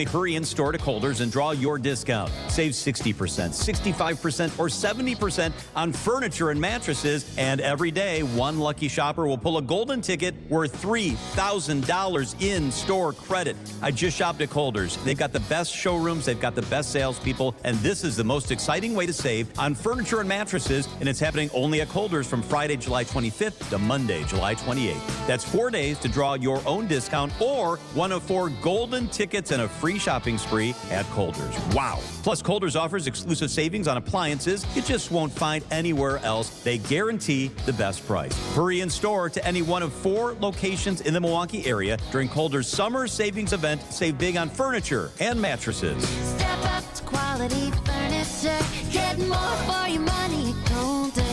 Hurry in store to Colders and draw your discount. Save 60%, 65%, or 70% on furniture and mattresses. And every day, one lucky shopper will pull a golden ticket worth $3,000 in store credit. I just shopped at Colders. They've got the best showrooms, they've got the best salespeople, and this is the most exciting way to save on furniture and mattresses. And it's happening only at Colders from Friday, July 25th to Monday, July 28th. That's 4 days to draw your own discount or one of 4 golden tickets and a free shopping spree at Colders. Wow. Plus, Colders offers exclusive savings on appliances you just won't find anywhere else. They guarantee the best price. Hurry in store to any one of 4 locations in the Milwaukee area during Colders' summer savings event. Save big on furniture and mattresses. Step up to quality furniture. Get more for your money at Colders.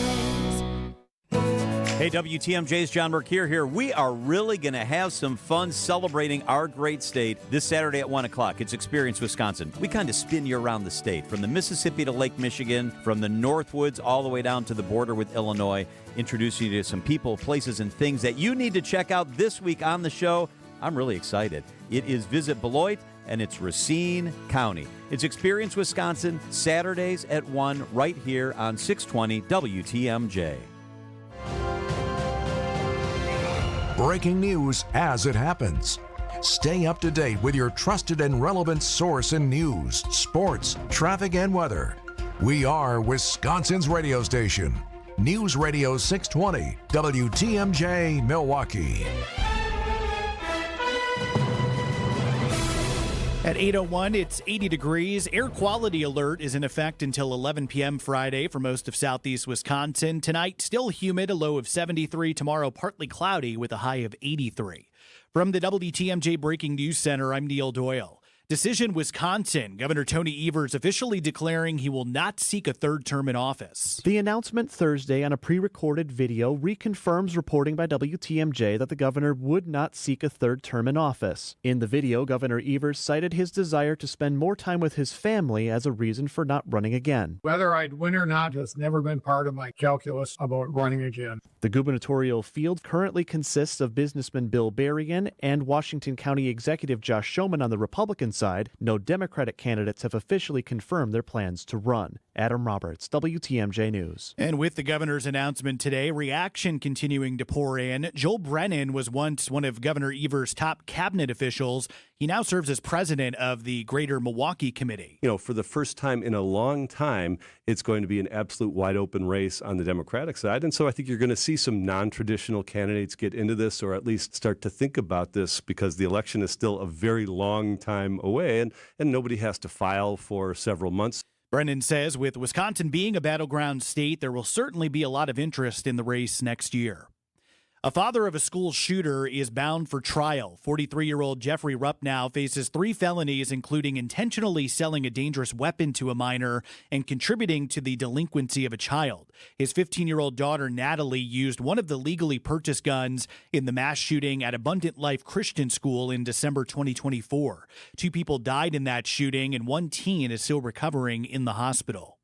Hey, WTMJ's John Burke here. We are really going to have some fun celebrating our great state this Saturday at 1 o'clock. It's Experience Wisconsin. We kind of spin you around the state, from the Mississippi to Lake Michigan, from the Northwoods all the way down to the border with Illinois, introducing you to some people, places, and things that you need to check out this week on the show. I'm really excited. It is Visit Beloit, and it's Racine County. It's Experience Wisconsin, Saturdays at 1 right here on 620 WTMJ. Breaking news as it happens. Stay up to date with your trusted and relevant source in news, sports, traffic, and weather. We are Wisconsin's radio station. News Radio 620, WTMJ, Milwaukee. At 8:01, it's 80 degrees. Air quality alert is in effect until 11 p.m. Friday for most of southeast Wisconsin. Tonight, still humid, a low of 73. Tomorrow, partly cloudy with a high of 83. From the WTMJ Breaking News Center, I'm Neil Doyle. Decision Wisconsin. Governor Tony Evers officially declaring he will not seek a third term in office. The announcement Thursday on a pre-recorded video reconfirms reporting by WTMJ that the governor would not seek a third term in office. In the video, Governor Evers cited his desire to spend more time with his family as a reason for not running again. Whether I'd win or not has never been part of my calculus about running again. The gubernatorial field currently consists of businessman Bill Berrien and Washington County Executive Josh Schoeman on the Republican side. No Democratic candidates have officially confirmed their plans to run. Adam Roberts, WTMJ News. And with the governor's announcement today, reaction continuing to pour in. Joel Brennan was once one of Governor Evers' top cabinet officials. He now serves as president of the Greater Milwaukee Committee. You know, for the first time in a long time, it's going to be an absolute wide open race on the Democratic side. And so I think you're going to see some non-traditional candidates get into this, or at least start to think about this, because the election is still a very long time away and nobody has to file for several months. Brennan says with Wisconsin being a battleground state, there will certainly be a lot of interest in the race next year. A father of a school shooter is bound for trial. 43-year-old Jeffrey Rupp now faces 3 felonies, including intentionally selling a dangerous weapon to a minor and contributing to the delinquency of a child. His 15-year-old daughter, Natalie, used one of the legally purchased guns in the mass shooting at Abundant Life Christian School in December 2024. 2 people died in that shooting, and 1 teen is still recovering in the hospital.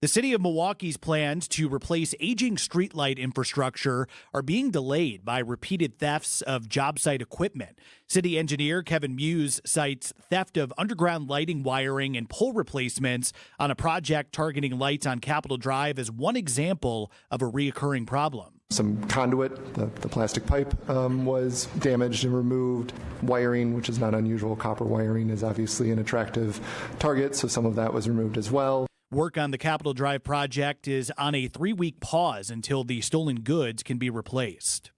The city of Milwaukee's plans to replace aging streetlight infrastructure are being delayed by repeated thefts of job site equipment. City engineer Kevin Muse cites theft of underground lighting wiring and pole replacements on a project targeting lights on Capitol Drive as one example of a reoccurring problem. Some conduit, the plastic pipe, was damaged and removed. Wiring, which is not unusual, copper wiring is obviously an attractive target, so some of that was removed as well. Work on the Capitol Drive project is on a 3-week pause until the stolen goods can be replaced.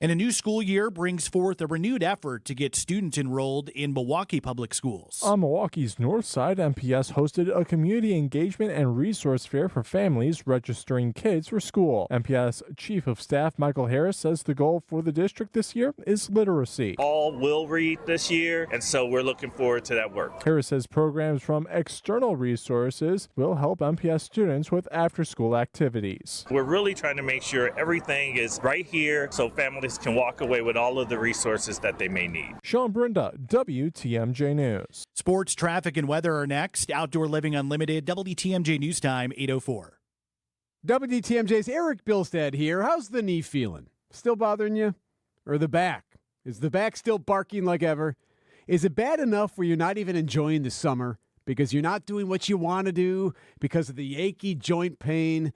And a new school year brings forth a renewed effort to get students enrolled in Milwaukee public schools. On Milwaukee's north side, MPS hosted a community engagement and resource fair for families registering kids for school. MPS Chief of Staff Michael Harris says the goal for the district this year is literacy. All will read this year, and so we're looking forward to that work. Harris says programs from external resources will help MPS students with after-school activities. We're really trying to make sure everything is right here so families can walk away with all of the resources that they may need. Sean Brenda, WTMJ News. Sports, traffic, and weather are next. Outdoor Living Unlimited, WTMJ News Time, 8:04. WTMJ's Eric Bilstead here. How's the knee feeling? Still bothering you? Or the back? Is the back still barking like ever? Is it bad enough where you're not even enjoying the summer because you're not doing what you want to do because of the achy joint pain?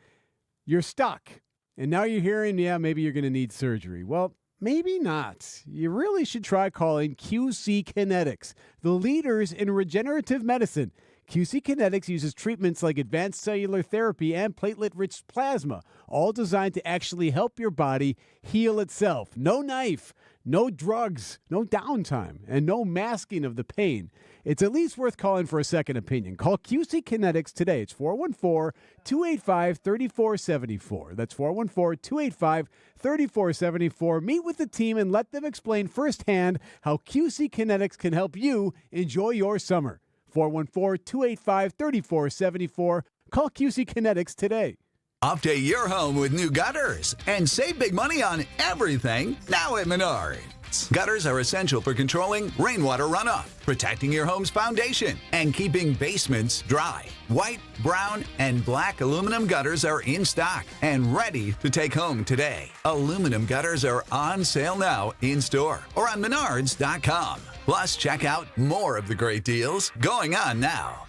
You're stuck. And now you're hearing, maybe you're going to need surgery. Well, maybe not. You really should try calling QC Kinetics, the leaders in regenerative medicine. QC Kinetics uses treatments like advanced cellular therapy and platelet-rich plasma, all designed to actually help your body heal itself. No knife, no drugs, no downtime, and no masking of the pain. It's at least worth calling for a second opinion. Call QC Kinetics today. It's 414-285-3474. That's 414-285-3474. Meet with the team and let them explain firsthand how QC Kinetics can help you enjoy your summer. 414-285-3474. Call QC Kinetics today. Update your home with new gutters and save big money on everything now at Menards. Gutters are essential for controlling rainwater runoff, protecting your home's foundation, and keeping basements dry. White, brown, and black aluminum gutters are in stock and ready to take home today. Aluminum gutters are on sale now in store or on Menards.com. Plus, check out more of the great deals going on now.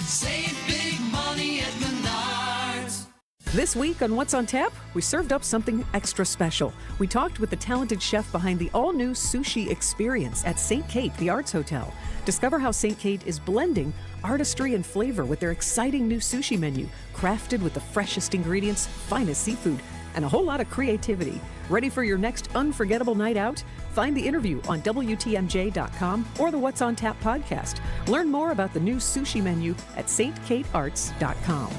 Save big money at Menards. This week on What's on Tap, we served up something extra special. We talked with the talented chef behind the all-new sushi experience at St. Kate, the Arts Hotel. Discover how St. Kate is blending artistry and flavor with their exciting new sushi menu, crafted with the freshest ingredients, finest seafood, and a whole lot of creativity. Ready for your next unforgettable night out? Find the interview on WTMJ.com or the What's on Tap podcast. Learn more about the new sushi menu at stkatearts.com.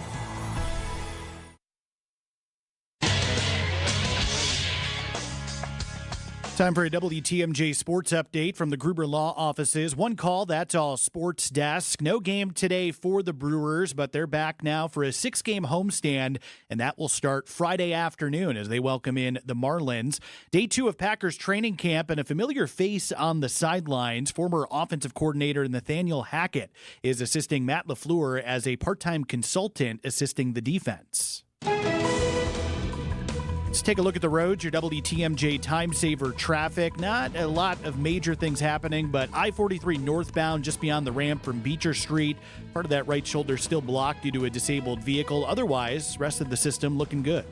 Time for a WTMJ sports update from the Gruber Law offices. One call, that's all sports desk. No game today for the Brewers, but they're back now for a 6-game homestand, and that will start Friday afternoon as they welcome in the Marlins. Day 2 of Packers training camp, and a familiar face on the sidelines. Former offensive coordinator Nathaniel Hackett is assisting Matt LaFleur as a part-time consultant assisting the defense. Let's take a look at the roads, your WTMJ time saver traffic. Not a lot of major things happening, but I-43 northbound just beyond the ramp from Beecher Street. Part of that right shoulder still blocked due to a disabled vehicle. Otherwise, rest of the system looking good.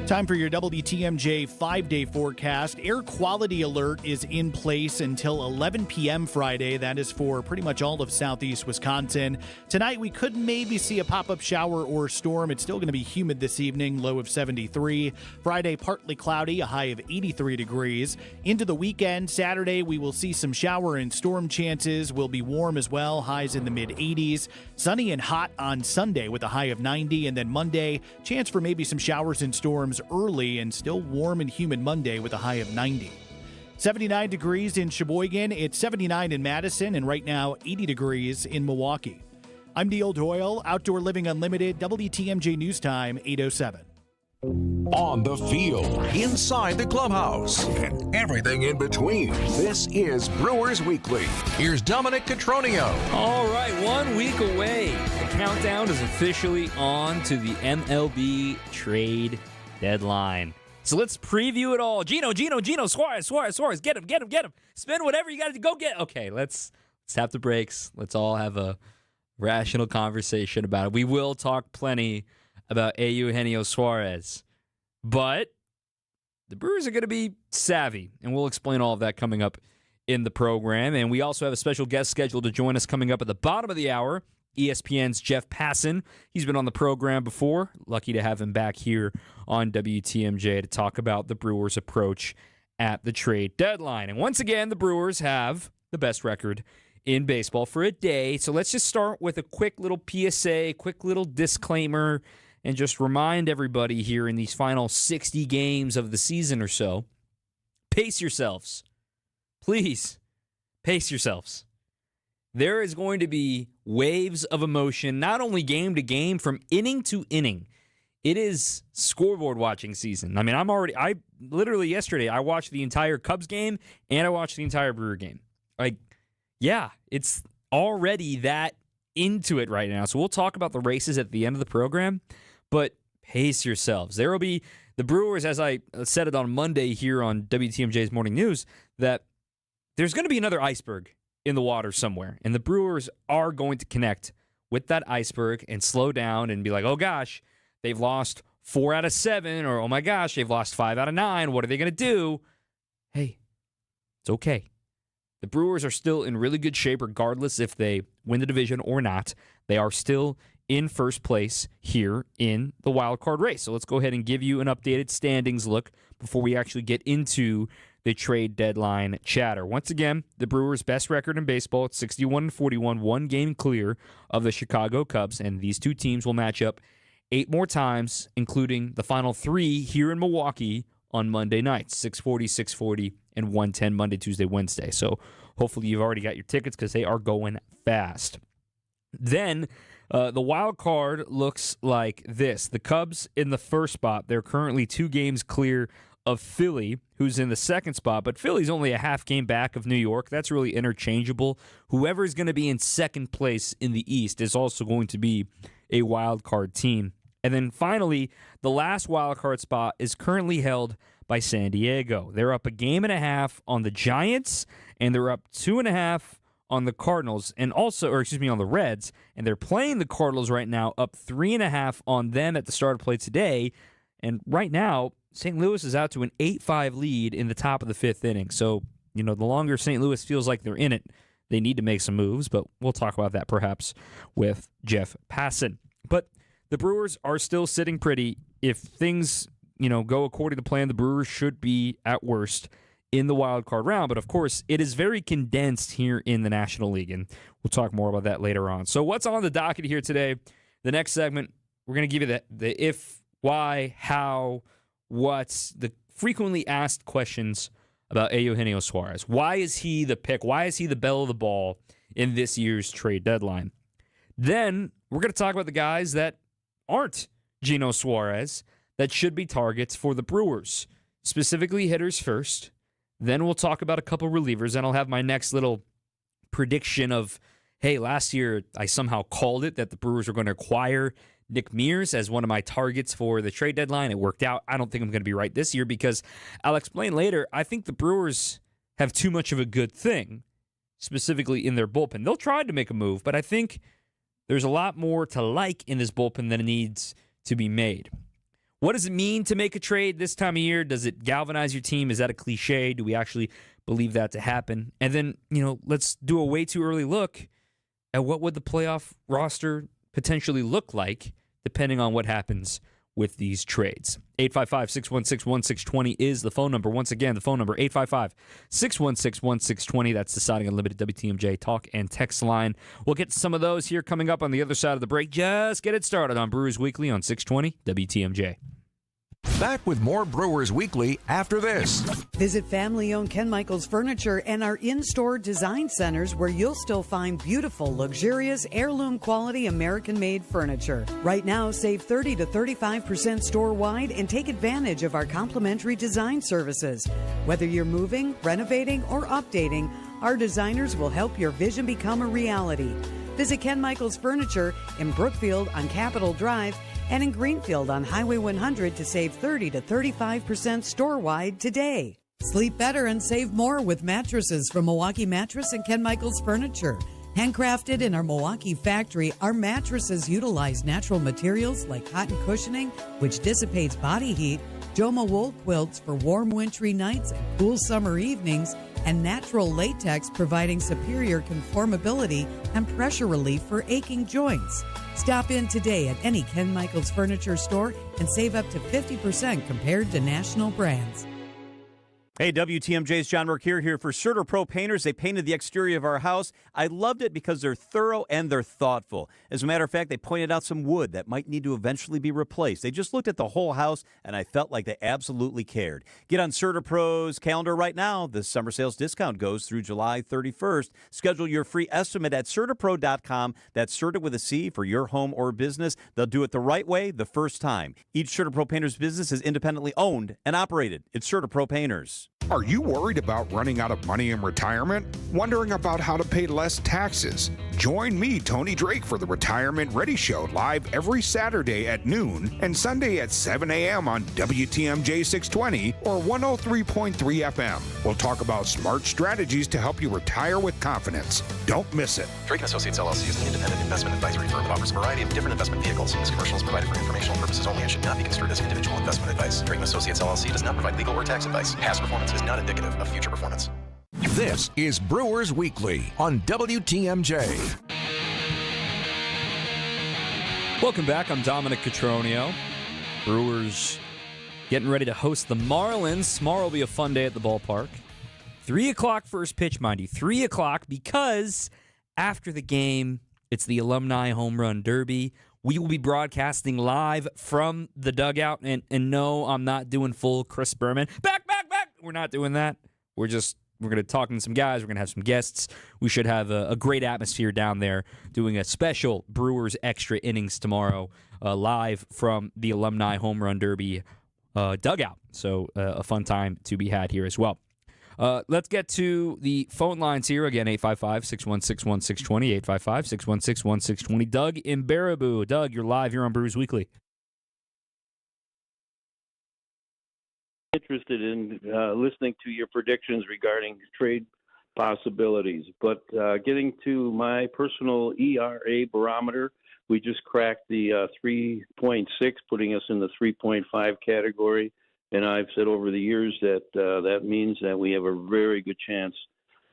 Time for your WTMJ 5-day forecast. Air quality alert is in place until 11 p.m. Friday. That is for pretty much all of southeast Wisconsin. Tonight, we could maybe see a pop-up shower or storm. It's still going to be humid this evening, low of 73. Friday, partly cloudy, a high of 83 degrees. Into the weekend, Saturday, we will see some shower and storm chances. Will be warm as well, highs in the mid-80s. Sunny and hot on Sunday with a high of 90. And then Monday, chance for maybe some showers and storms early, and still warm and humid Monday with a high of 90. 79 degrees in Sheboygan, it's 79 in Madison, and right now 80 degrees in Milwaukee. I'm Neil Doyle, Outdoor Living Unlimited, WTMJ News Time, 8:07. On the field, inside the clubhouse, and everything in between. This is Brewers Weekly. Here's Dominic Cotroneo. All right, 1 week away. The countdown is officially on to the MLB trade deadline. So let's preview it all. Gino, Suarez. Get him. Spend whatever you got to go get. Okay, let's tap the brakes. Let's all have a rational conversation about it. We will talk plenty about Eugenio Suarez, but the Brewers are going to be savvy, and we'll explain all of that coming up in the program. And we also have a special guest scheduled to join us coming up at the bottom of the hour. ESPN's Jeff Passan. He's been on the program before. Lucky to have him back here on WTMJ to talk about the Brewers' approach at the trade deadline. And once again, the Brewers have the best record in baseball for a day. So let's just start with a quick little PSA, quick little disclaimer, and just remind everybody here in these final 60 games of the season or so, pace yourselves. Please, pace yourselves. There is going to be waves of emotion, not only game to game, from inning to inning. It is scoreboard watching season. I mean, I literally yesterday, I watched the entire Cubs game and I watched the entire Brewer game. It's already that into it right now. So we'll talk about the races at the end of the program, but pace yourselves. There will be the Brewers, as I said it on Monday here on WTMJ's Morning News, that there's going to be another iceberg in the water somewhere, and the Brewers are going to connect with that iceberg and slow down and be like, oh gosh, they've lost 4 out of 7, or oh my gosh, they've lost 5 out of 9. What are they going to do? Hey, it's okay. The Brewers are still in really good shape regardless if they win the division or not. They are still in first place here in the wild card race. So let's go ahead and give you an updated standings look before we actually get into the trade deadline chatter. Once again, the Brewers' best record in baseball at 61-41, 1 game clear of the Chicago Cubs, and these two teams will match up 8 more times, including the final 3 here in Milwaukee on Monday nights, 6:40, 6:40, and 1:10 Monday, Tuesday, Wednesday. So hopefully you've already got your tickets because they are going fast. Then the wild card looks like this. The Cubs in the first spot. They're currently 2 games clear of Philly, who's in the second spot, but Philly's only a half game back of New York. That's really interchangeable. Whoever's going to be in second place in the East is also going to be a wild card team. And then finally, the last wild card spot is currently held by San Diego. They're up 1.5 games on the Giants, and they're up 2.5 on the Cardinals, and also, on the Reds, and they're playing the Cardinals right now, up 3.5 on them at the start of play today. And right now, St. Louis is out to an 8-5 lead in the top of the 5th inning. So, the longer St. Louis feels like they're in it, they need to make some moves, but we'll talk about that perhaps with Jeff Passan. But the Brewers are still sitting pretty. If things, go according to plan, the Brewers should be at worst in the wild card round. But of course, it is very condensed here in the National League, and we'll talk more about that later on. So what's on the docket here today? The next segment, we're going to give you the if, why, how, what, the frequently asked questions about Eugenio Suarez. Why is he the pick? Why is he the belle of the ball in this year's trade deadline? Then we're going to talk about the guys that aren't Geno Suarez that should be targets for the Brewers, specifically hitters first. Then we'll talk about a couple relievers, and I'll have my next little prediction of, hey, last year I somehow called it that the Brewers were going to acquire Nick Mears as one of my targets for the trade deadline. It worked out. I don't think I'm going to be right this year because I'll explain later. I think the Brewers have too much of a good thing, specifically in their bullpen. They'll try to make a move, but I think there's a lot more to like in this bullpen than it needs to be made. What does it mean to make a trade this time of year? Does it galvanize your team? Is that a cliche? Do we actually believe that to happen? And then, let's do a way too early look at what would the playoff roster potentially look like depending on what happens with these trades. 855-616-1620 is the phone number. Once again, the phone number, 855-616-1620. That's the Deciding Unlimited WTMJ talk and text line. We'll get to some of those here coming up on the other side of the break. Just get it started on Brewers Weekly on 620 WTMJ. Back with more Brewers Weekly after this. Visit family-owned Ken Michaels Furniture and our in-store design centers where you'll still find beautiful, luxurious, heirloom-quality American-made furniture. Right now, save 30 to 35% store-wide and take advantage of our complimentary design services. Whether you're moving, renovating, or updating, our designers will help your vision become a reality. Visit Ken Michaels Furniture in Brookfield on Capitol Drive and in Greenfield on Highway 100 to save 30 to 35% store-wide today. Sleep better and save more with mattresses from Milwaukee Mattress and Ken Michaels Furniture. Handcrafted in our Milwaukee factory, our mattresses utilize natural materials like cotton cushioning, which dissipates body heat, Joma wool quilts for warm wintry nights and cool summer evenings, and natural latex providing superior conformability and pressure relief for aching joints. Stop in today at any Ken Michaels Furniture store and save up to 50% compared to national brands. Hey, WTMJ's John Mercure here for Certa Pro Painters. They painted the exterior of our house. I loved it because they're thorough and they're thoughtful. As a matter of fact, they pointed out some wood that might need to eventually be replaced. They just looked at the whole house, and I felt like they absolutely cared. Get on Certa Pro's calendar right now. The summer sales discount goes through July 31st. Schedule your free estimate at CertaPro.com. That's Certa with a C for your home or business. They'll do it the right way the first time. Each Certa Pro Painters business is independently owned and operated. It's Certa Pro Painters. Are you worried about running out of money in retirement? Wondering about how to pay less taxes? Join me, Tony Drake, for the Retirement Ready Show live every Saturday at noon and Sunday at 7 a.m. on WTMJ 620 or 103.3 FM. We'll talk about smart strategies to help you retire with confidence. Don't miss it. Drake & Associates LLC is an independent investment advisory firm that offers a variety of different investment vehicles. This commercial is provided for informational purposes only and should not be construed as individual investment advice. Drake & Associates LLC does not provide legal or tax advice. Past performance is not indicative of future performance. This is Brewers Weekly on WTMJ. Welcome back. I'm Dominic Cotroneo. Brewers getting ready to host the Marlins. Tomorrow will be a fun day at the ballpark. 3 o'clock first pitch, mind you. 3 o'clock because after the game, it's the Alumni Home Run Derby. We will be broadcasting live from the dugout. And no, I'm not doing full Chris Berman. Back. We're not doing that. We're going to talk to some guys. We're going to have some guests. We should have a great atmosphere down there doing a special Brewers Extra Innings tomorrow live from the Alumni Home Run Derby dugout. So a fun time to be had here as well. Let's get to the phone lines here. Again, 855-616-1620, 855-616-1620. Doug in Baraboo. Doug, you're live here on Brewers Weekly. Interested in listening to your predictions regarding trade possibilities. But getting to my personal ERA barometer, we just cracked the 3.6, putting us in the 3.5 category. And I've said over the years that that means that we have a very good chance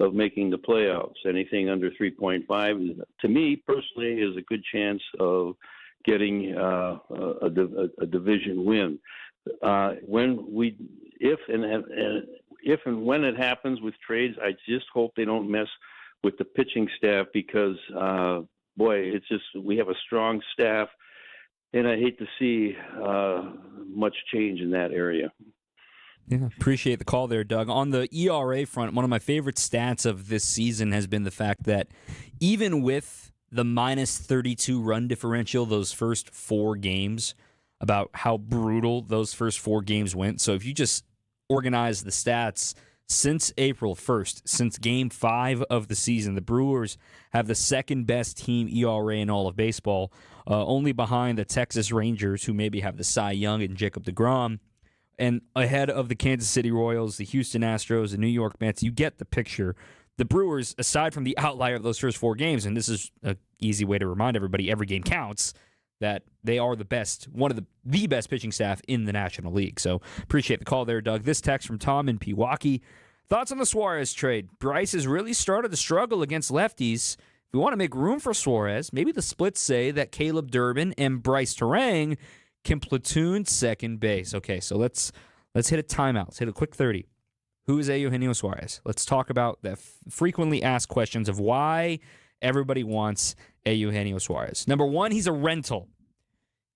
of making the playoffs. Anything under 3.5, to me personally, is a good chance of getting a division win. If and when it happens with trades, I just hope they don't mess with the pitching staff because, we have a strong staff, and I hate to see much change in that area. Yeah, appreciate the call there, Doug. On the ERA front, one of my favorite stats of this season has been the fact that even with the minus 32 run differential, those first 4 games, about how brutal those first 4 games went. So if you just organize the stats, since April 1st, since Game 5 of the season, the Brewers have the second best team ERA in all of baseball, only behind the Texas Rangers, who maybe have the Cy Young and Jacob deGrom, and ahead of the Kansas City Royals, the Houston Astros, the New York Mets. You get the picture. The Brewers, aside from the outlier of those first 4 games, and this is an easy way to remind everybody every game counts, that they are the best, one of the best pitching staff in the National League. So appreciate the call there, Doug. This text from Tom in Pewaukee. Thoughts on the Suarez trade? Bryce has really started to struggle against lefties. If we want to make room for Suarez, maybe the splits say that Caleb Durbin and Bryce Terang can platoon second base. Okay, so let's hit a timeout. Let's hit a quick 30. Who is Eugenio Suarez? Let's talk about the frequently asked questions of why everybody wants Eugenio Suarez. Number one, he's a rental.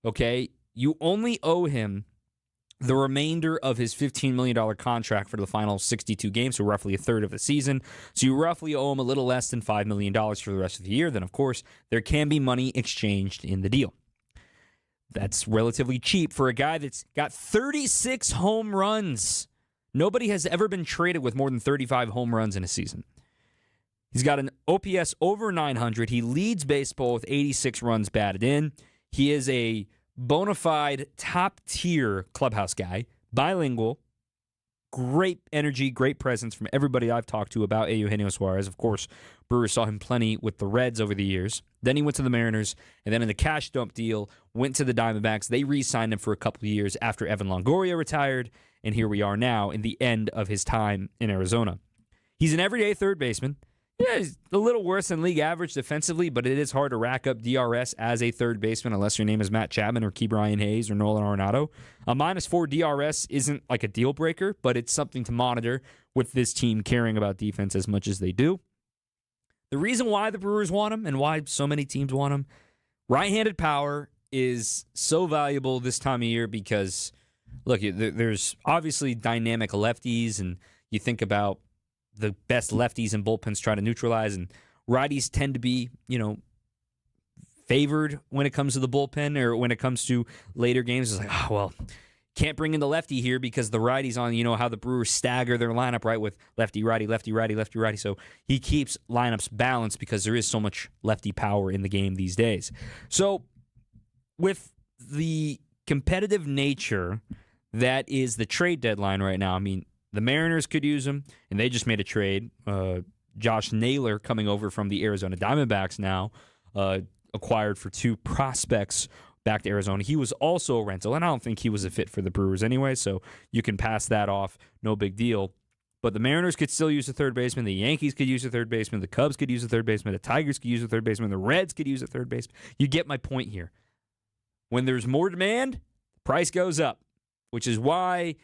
Okay? You only owe him the remainder of his $15 million contract for the final 62 games, so roughly a third of the season. So you roughly owe him a little less than $5 million for the rest of the year. Then, of course, there can be money exchanged in the deal. That's relatively cheap for a guy that's got 36 home runs. Nobody has ever been traded with more than 35 home runs in a season. He's got an OPS over 900. He leads baseball with 86 runs batted in. He is a bona fide top-tier clubhouse guy, bilingual, great energy, great presence from everybody I've talked to about Eugenio Suarez. Of course, Brewers saw him plenty with the Reds over the years. Then he went to the Mariners, and then in the cash dump deal, went to the Diamondbacks. They re-signed him for a couple of years after Evan Longoria retired, and here we are now in the end of his time in Arizona. He's an everyday third baseman. Yeah, he's a little worse than league average defensively, but it is hard to rack up DRS as a third baseman unless your name is Matt Chapman or Ke'Bryan Hayes or Nolan Arenado. A -4 DRS isn't like a deal breaker, but it's something to monitor with this team caring about defense as much as they do. The reason why the Brewers want him and why so many teams want him, right-handed power is so valuable this time of year because, look, there's obviously dynamic lefties, and you think about the best lefties and bullpens try to neutralize, and righties tend to be, favored when it comes to the bullpen or when it comes to later games. It's like, can't bring in the lefty here because the righty's on, how the Brewers stagger their lineup, right, with lefty, righty, lefty, righty, lefty, righty. So he keeps lineups balanced because there is so much lefty power in the game these days. So with the competitive nature that is the trade deadline right now, I mean, the Mariners could use him, and they just made a trade. Josh Naylor coming over from the Arizona Diamondbacks now, acquired for 2 prospects back to Arizona. He was also a rental, and I don't think he was a fit for the Brewers anyway, so you can pass that off. No big deal. But the Mariners could still use a third baseman. The Yankees could use a third baseman. The Cubs could use a third baseman. The Tigers could use a third baseman. The Reds could use a third baseman. You get my point here. When there's more demand, the price goes up, which is why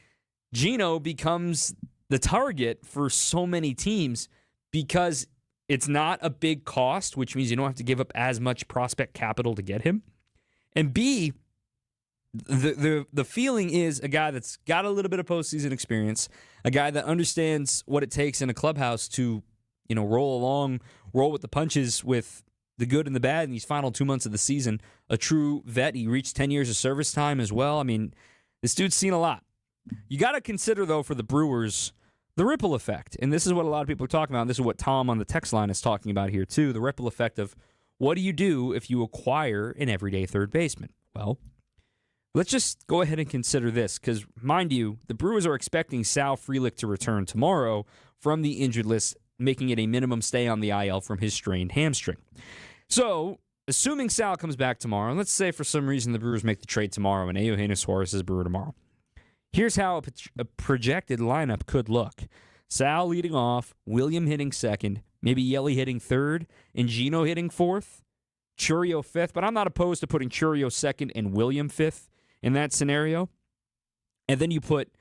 Gino becomes the target for so many teams, because it's not a big cost, which means you don't have to give up as much prospect capital to get him. And B, the feeling is a guy that's got a little bit of postseason experience, a guy that understands what it takes in a clubhouse to, roll with the punches with the good and the bad in these final 2 months of the season. A true vet. He reached 10 years of service time as well. I mean, this dude's seen a lot. You got to consider, though, for the Brewers, the ripple effect. And this is what a lot of people are talking about. And this is what Tom on the text line is talking about here, too. The ripple effect of what do you do if you acquire an everyday third baseman? Well, let's just go ahead and consider this, because, mind you, the Brewers are expecting Sal Frelick to return tomorrow from the injured list, making it a minimum stay on the IL from his strained hamstring. So, assuming Sal comes back tomorrow, and let's say for some reason the Brewers make the trade tomorrow and Eugenio Suarez is Brewer tomorrow, here's how a projected lineup could look. Sal leading off, William hitting second, maybe Yelly hitting third, and Gino hitting fourth, Churio fifth, but I'm not opposed to putting Churio second and William fifth in that scenario. And then you put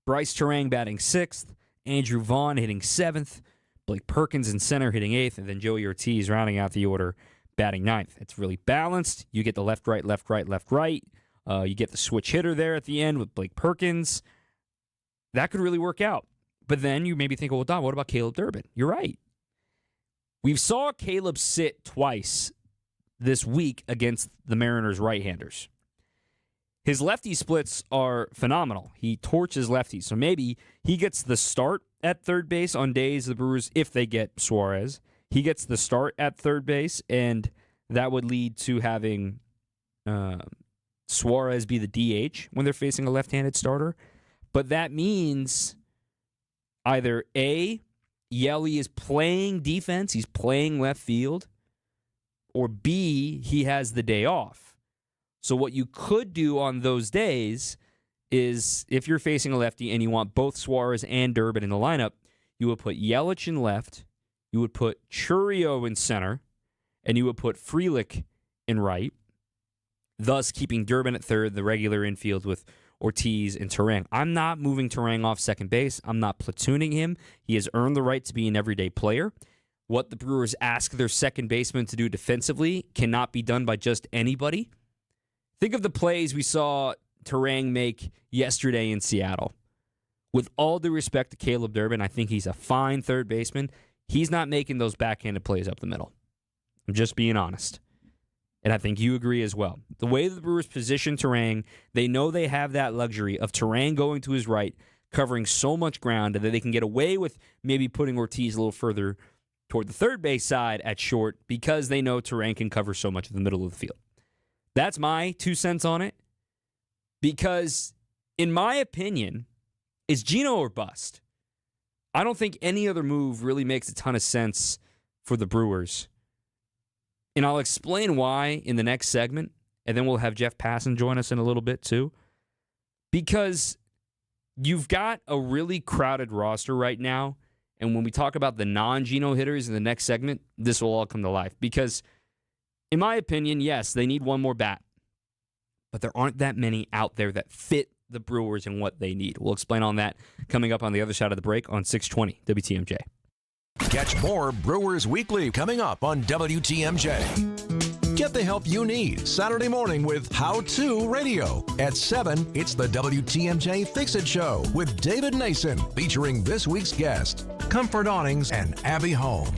Bryce Terang batting sixth, Andrew Vaughn hitting seventh, Blake Perkins in center hitting eighth, and then Joey Ortiz rounding out the order batting ninth. It's really balanced. You get the left, right, left, right, left, right. You get the switch hitter there at the end with Blake Perkins. That could really work out. But then you maybe think, well, Don, what about Caleb Durbin? You're right. We saw Caleb sit twice this week against the Mariners right-handers. His lefty splits are phenomenal. He torches lefties. So maybe he gets the start at third base on days the Brewers, if they get Suarez. He gets the start at third base, and that would lead to having Suarez be the DH when they're facing a left-handed starter. But that means either A, Yelly is playing defense, he's playing left field, or B, he has the day off. So what you could do on those days is, if you're facing a lefty and you want both Suarez and Durbin in the lineup, you would put Yelich in left, you would put Churio in center, and you would put Frelick in right, thus keeping Durbin at third, the regular infield with Ortiz and Terang. I'm not moving Terang off second base. I'm not platooning him. He has earned the right to be an everyday player. What the Brewers ask their second baseman to do defensively cannot be done by just anybody. Think of the plays we saw Terang make yesterday in Seattle. With all due respect to Caleb Durbin, I think he's a fine third baseman. He's not making those backhanded plays up the middle. I'm just being honest. And I think you agree as well. The way the Brewers position Terang, they know they have that luxury of Terang going to his right, covering so much ground that they can get away with maybe putting Ortiz a little further toward the third base side at short, because they know Terang can cover so much of the middle of the field. That's my 2 cents on it. Because, in my opinion, it's Gino or bust. I don't think any other move really makes a ton of sense for the Brewers. And I'll explain why in the next segment, and then we'll have Jeff Passan join us in a little bit too. Because you've got a really crowded roster right now, and when we talk about the non-Gino hitters in the next segment, this will all come to life. Because, in my opinion, yes, they need one more bat. But there aren't that many out there that fit the Brewers and what they need. We'll explain on that coming up on the other side of the break on 620 WTMJ. Catch more Brewers Weekly coming up on WTMJ. Get the help you need Saturday morning with How To Radio. At 7, it's the WTMJ Fix-It Show with David Nason, featuring this week's guest, Comfort Awnings and Abby Home.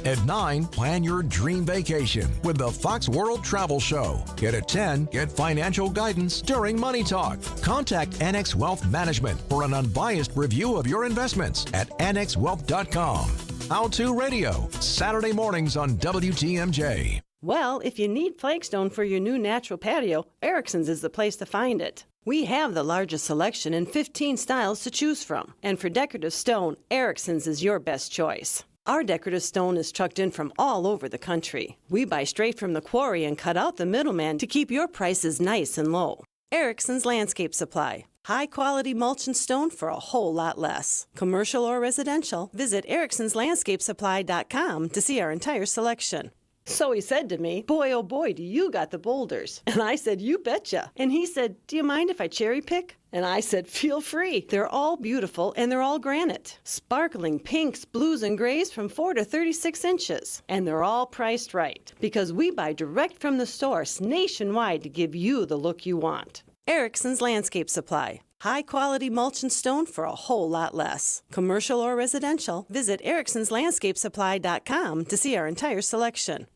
At 9, plan your dream vacation with the Fox World Travel Show. At 10, get financial guidance during Money Talk. Contact NX Wealth Management for an unbiased review of your investments at nxwealth.com. How To Radio, Saturday mornings on WTMJ. Well, if you need flagstone for your new natural patio, Erickson's is the place to find it. We have the largest selection and 15 styles to choose from. And for decorative stone, Erickson's is your best choice. Our decorative stone is trucked in from all over the country. We buy straight from the quarry and cut out the middleman to keep your prices nice and low. Erickson's Landscape Supply. High-quality mulch and stone for a whole lot less. Commercial or residential, visit ericksonslandscapesupply.com to see our entire selection. So he said to me, "Boy, oh boy, do you got the boulders." And I said, "You betcha." And he said, "Do you mind if I cherry pick?" And I said, "Feel free. They're all beautiful and they're all granite. Sparkling pinks, blues, and grays from 4 to 36 inches. And they're all priced right because we buy direct from the source nationwide to give you the look you want. Erickson's Landscape Supply. High-quality mulch and stone for a whole lot less. Commercial or residential, visit ericksonslandscapesupply.com to see our entire selection.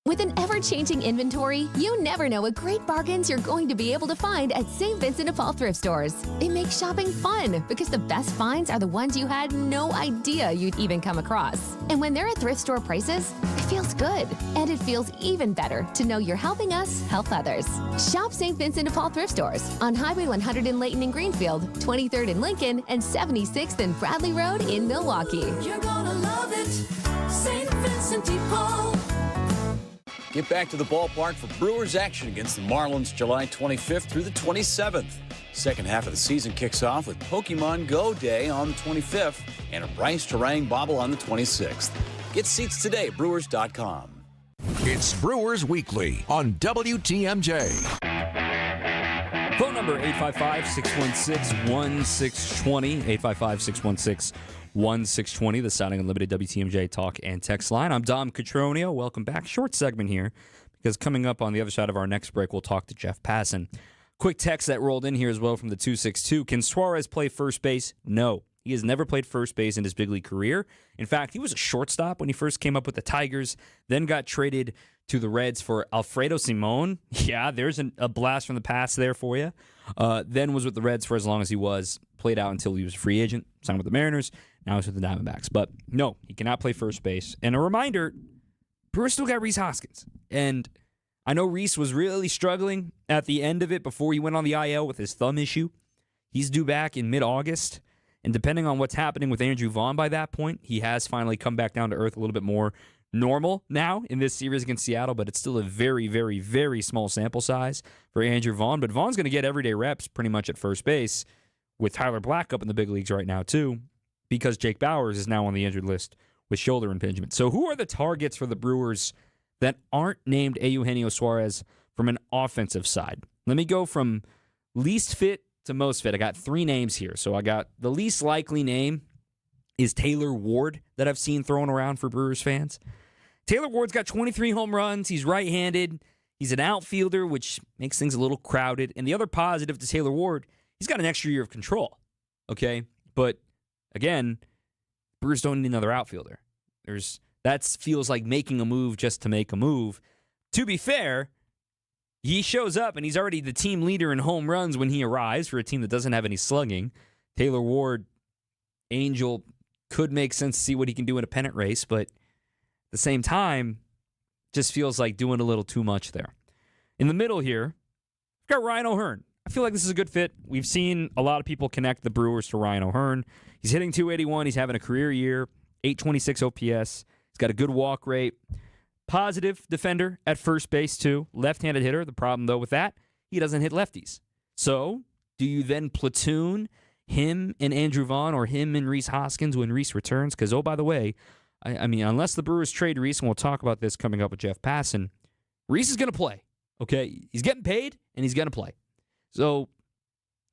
With an ever-changing inventory, you never know what great bargains you're going to be able to find at St. Vincent de Paul thrift stores. It makes shopping fun because the best finds are the ones you had no idea you'd even come across. And when they're at thrift store prices, it feels good. And it feels even better to know you're helping us help others. Shop St. Vincent de Paul thrift stores on Highway 100 in Layton and Greenfield, 23rd in Lincoln, and 76th and Bradley Road in Milwaukee. You're gonna love it, St. Vincent de Paul. Get back to the ballpark for Brewers action against the Marlins July 25th through the 27th. Second half of the season kicks off with Pokemon Go Day on the 25th and a Bryce Terang bobble on the 26th. Get seats today at Brewers.com. It's Brewers Weekly on WTMJ. Phone number 855-616-1620. 855-616-1620, the Sounding Unlimited WTMJ talk and text line. I'm Dom Catronio. Welcome back. Short segment here because coming up on the other side of our next break, we'll talk to Jeff Passan. Quick text that rolled in here as well from the 262. Can Suarez play first base? No. He has never played first base in his big league career. In fact, he was a shortstop when he first came up with the Tigers, then got traded to the Reds for Alfredo Simon. Yeah, there's a blast from the past there for you. Then was with the Reds for as long as he was, played out until he was a free agent, signed with the Mariners, now he's with the Diamondbacks. But no, he cannot play first base. And a reminder, Brewers still got Rhys Hoskins. And I know Rhys was really struggling at the end of it before he went on the IL with his thumb issue. He's due back in mid-August. And depending on what's happening with Andrew Vaughn by that point, he has finally come back down to earth a little bit more normal now in this series against Seattle, but it's still a very, very, very small sample size for Andrew Vaughn. But Vaughn's going to get everyday reps pretty much at first base with Tyler Black up in the big leagues right now, too, because Jake Bauers is now on the injured list with shoulder impingement. So who are the targets for the Brewers that aren't named Eugenio Suarez from an offensive side? Let me go from least fit to most fit. I got 3 names here. So I got the least likely name is Taylor Ward that I've seen thrown around for Brewers fans. Taylor Ward's got 23 home runs. He's right-handed. He's an outfielder, which makes things a little crowded. And the other positive to Taylor Ward, he's got an extra year of control. Okay? But, again, Brewers don't need another outfielder. That feels like making a move just to make a move. To be fair, he shows up, and he's already the team leader in home runs when he arrives for a team that doesn't have any slugging. Taylor Ward, Angel, could make sense to see what he can do in a pennant race, but at the same time, just feels like doing a little too much there. In the middle here, we've got Ryan O'Hearn. I feel like this is a good fit. We've seen a lot of people connect the Brewers to Ryan O'Hearn. He's hitting .281. He's having a career year, .826 OPS. He's got a good walk rate. Positive defender at first base, too. Left-handed hitter. The problem, though, with that, he doesn't hit lefties. So, do you then platoon him and Andrew Vaughn or him and Rhys Hoskins when Rhys returns? Because, oh, by the way, I mean, unless the Brewers trade Rhys, and we'll talk about this coming up with Jeff Passan, Rhys is going to play, okay? He's getting paid, and he's going to play. So,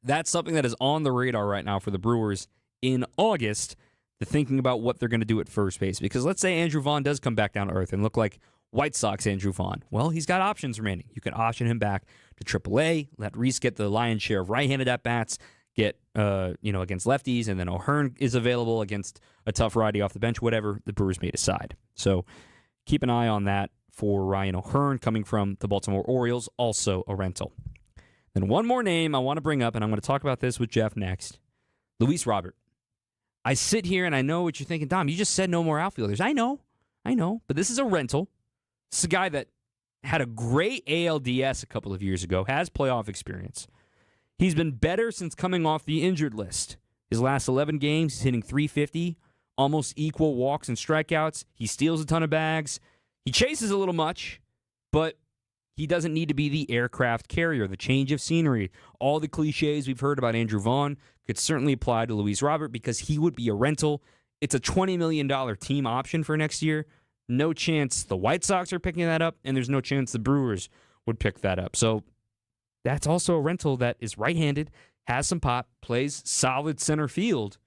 that's something that is on the radar right now for the Brewers in August, the thinking about what they're going to do at first base. Because let's say Andrew Vaughn does come back down to earth and look like White Sox Andrew Vaughn. Well, he's got options remaining. You can option him back to AAA, let Rhys get the lion's share of right-handed at-bats, get, against lefties, and then O'Hearn is available against a tough righty off the bench, whatever the Brewers may decide. So keep an eye on that for Ryan O'Hearn coming from the Baltimore Orioles, also a rental. Then one more name I want to bring up, and I'm going to talk about this with Jeff next. Luis Robert. I sit here and I know what you're thinking, Dom. You just said no more outfielders. I know. But this is a rental. This is a guy that had a great ALDS a couple of years ago, has playoff experience. He's been better since coming off the injured list. His last 11 games, he's hitting .350, almost equal walks and strikeouts. He steals a ton of bags. He chases a little much, but he doesn't need to be the aircraft carrier, the change of scenery. All the cliches we've heard about Andrew Vaughn could certainly apply to Luis Robert because he would be a rental. It's a $20 million team option for next year. No chance the White Sox are picking that up, and there's no chance the Brewers would pick that up. So that's also a rental that is right-handed, has some pop, plays solid center field.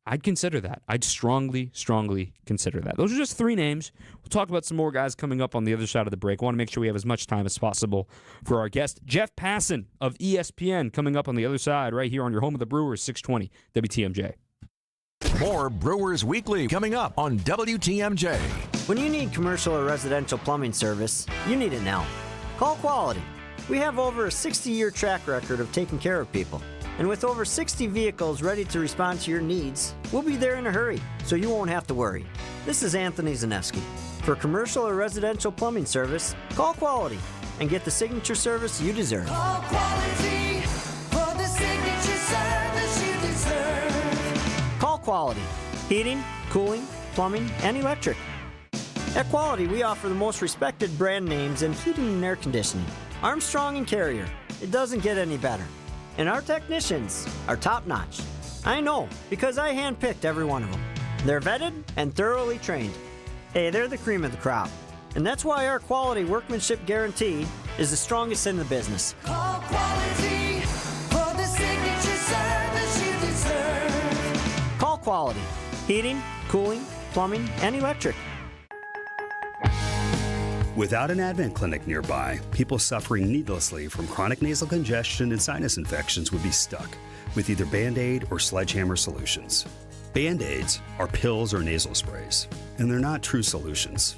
I'd consider that. I'd strongly, strongly consider that. Those are just three names. We'll talk about some more guys coming up on the other side of the break. I want to make sure we have as much time as possible for our guest, Jeff Passan of ESPN, coming up on the other side right here on your home of the Brewers, 620 WTMJ. More Brewers Weekly coming up on WTMJ. When you need commercial or residential plumbing service, you need it now. Call Quality. We have over a 60-year track record of taking care of people. And with over 60 vehicles ready to respond to your needs, we'll be there in a hurry, so you won't have to worry. This is Anthony Zaneski. For commercial or residential plumbing service, call Quality and get the signature service you deserve. Call Quality for the signature service you deserve. Call Quality. Heating, cooling, plumbing, and electric. At Quality, we offer the most respected brand names in heating and air conditioning. Armstrong and Carrier. It doesn't get any better. And our technicians are top-notch. I know, because I handpicked every one of them. They're vetted and thoroughly trained. Hey, they're the cream of the crop. And that's why our quality workmanship guarantee is the strongest in the business. Call Quality for the signature service you deserve. Call Quality. Heating, cooling, plumbing, and electric. Without an Advent clinic nearby, people suffering needlessly from chronic nasal congestion and sinus infections would be stuck with either Band-Aid or Sledgehammer solutions. Band-Aids are pills or nasal sprays, and they're not true solutions.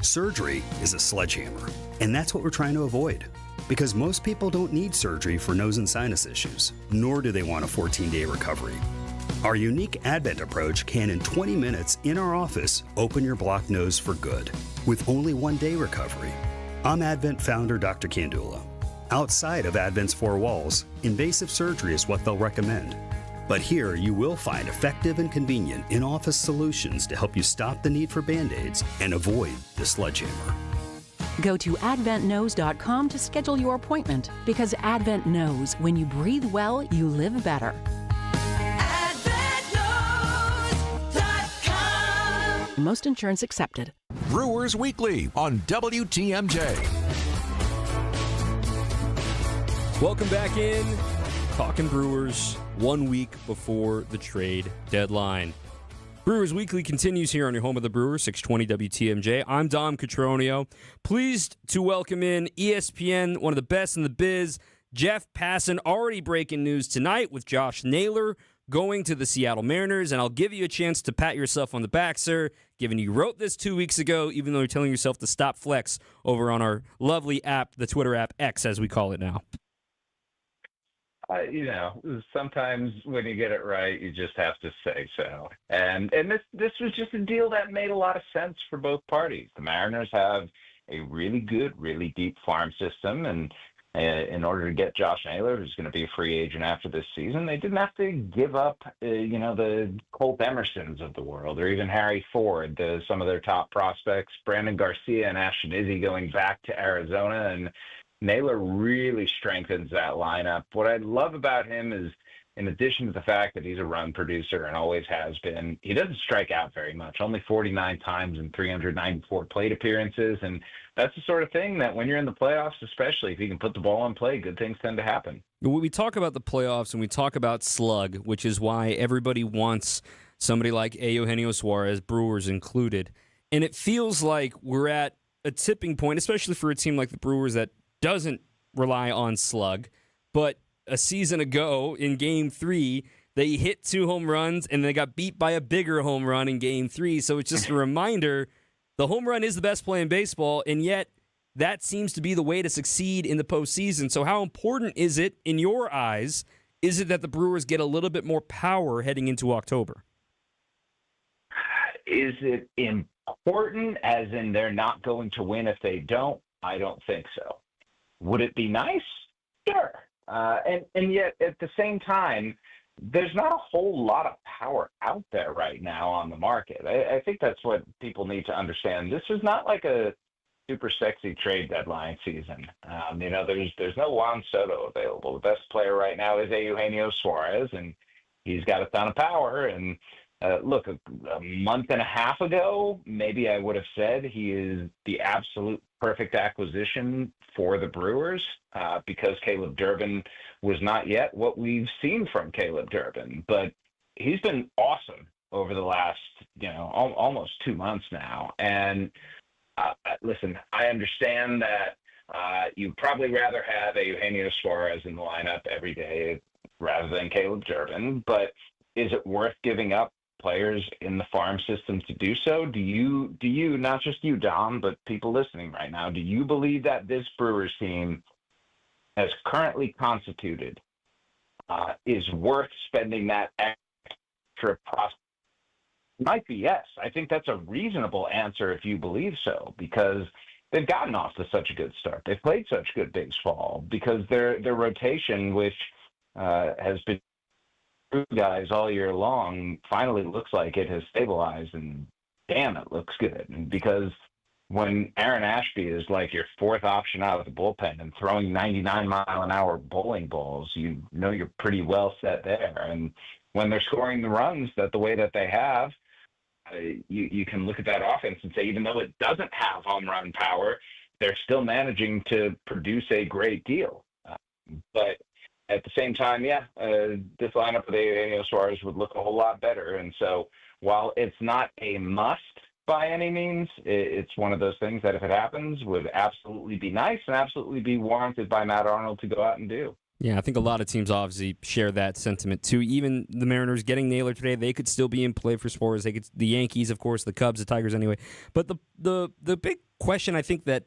Surgery is a sledgehammer, and that's what we're trying to avoid. Because most people don't need surgery for nose and sinus issues, nor do they want a 14-day recovery. Our unique Advent approach can, in 20 minutes in our office, open your blocked nose for good, with only 1 day recovery. I'm Advent founder Dr. Kandula. Outside of Advent's four walls, invasive surgery is what they'll recommend. But here you will find effective and convenient in-office solutions to help you stop the need for Band-Aids and avoid the sledgehammer. Go to adventknows.com to schedule your appointment, because Advent knows when you breathe well, you live better. Most insurance accepted. Brewers Weekly on WTMJ. Welcome back in. Talking Brewers 1 week before the trade deadline. Brewers Weekly continues here on your home of the Brewers, 620 WTMJ. I'm Dom Cotroneo. Pleased to welcome in ESPN, one of the best in the biz, Jeff Passan. Already breaking news tonight with Josh Naylor going to the Seattle Mariners, and I'll give you a chance to pat yourself on the back, sir, given you wrote this 2 weeks ago, even though you're telling yourself to stop flex over on our lovely app, the Twitter app, X, as we call it now. Sometimes when you get it right, you just have to say so. And this was just a deal that made a lot of sense for both parties. The Mariners have a really good, really deep farm system, and in order to get Josh Naylor, who's going to be a free agent after this season, they didn't have to give up, the Colt Emersons of the world, or even Harry Ford, some of their top prospects, Brandon Garcia and Ashton Izzy going back to Arizona, and Naylor really strengthens that lineup. What I love about him is, in addition to the fact that he's a run producer and always has been, he doesn't strike out very much, only 49 times in 394 plate appearances. And that's the sort of thing that when you're in the playoffs, especially if you can put the ball in play, good things tend to happen. When we talk about the playoffs and we talk about slug, which is why everybody wants somebody like Eugenio Suarez, Brewers included, and it feels like we're at a tipping point, especially for a team like the Brewers that doesn't rely on slug, but a season ago in Game 3. They hit 2 home runs, and they got beat by a bigger home run in Game 3. So it's just a reminder, the home run is the best play in baseball, and yet that seems to be the way to succeed in the postseason. So how important is it, in your eyes, is it that the Brewers get a little bit more power heading into October? Is it important as in they're not going to win if they don't? I don't think so. Would it be nice? Sure. And yet at the same time, there's not a whole lot of power out there right now on the market. I think that's what people need to understand. This is not like a super sexy trade deadline season. There's no Juan Soto available. The best player right now is Eugenio Suarez, and he's got a ton of power. And look, a month and a half ago, maybe I would have said he is the absolute perfect acquisition for the Brewers because Caleb Durbin was not yet what we've seen from Caleb Durbin. But he's been awesome over the last, almost 2 months now. And listen, I understand that you'd probably rather have a Eugenio Suarez in the lineup every day rather than Caleb Durbin, but is it worth giving up players in the farm system to do so? Do you, not just you, Dom, but people listening right now, do you believe that this Brewers team, as currently constituted, is worth spending that extra prospect? Might be yes. I think that's a reasonable answer if you believe so, because they've gotten off to such a good start. They've played such good baseball because their rotation, which has been guys all year long, finally looks like it has stabilized, and damn, it looks good. And because when Aaron Ashby is like your fourth option out of the bullpen and throwing 99-mile-an-hour bowling balls, you know you're pretty well set there. And when they're scoring the runs the way that they have, you can look at that offense and say, even though it doesn't have home run power, they're still managing to produce a great deal. But at the same time, this lineup with Eugenio Suarez would look a whole lot better. And so while it's not a must by any means, it's one of those things that if it happens would absolutely be nice and absolutely be warranted by Matt Arnold to go out and do. Yeah, I think a lot of teams obviously share that sentiment too. Even the Mariners getting Naylor today, they could still be in play for Suarez. The Yankees, of course, the Cubs, the Tigers anyway. But the big question I think that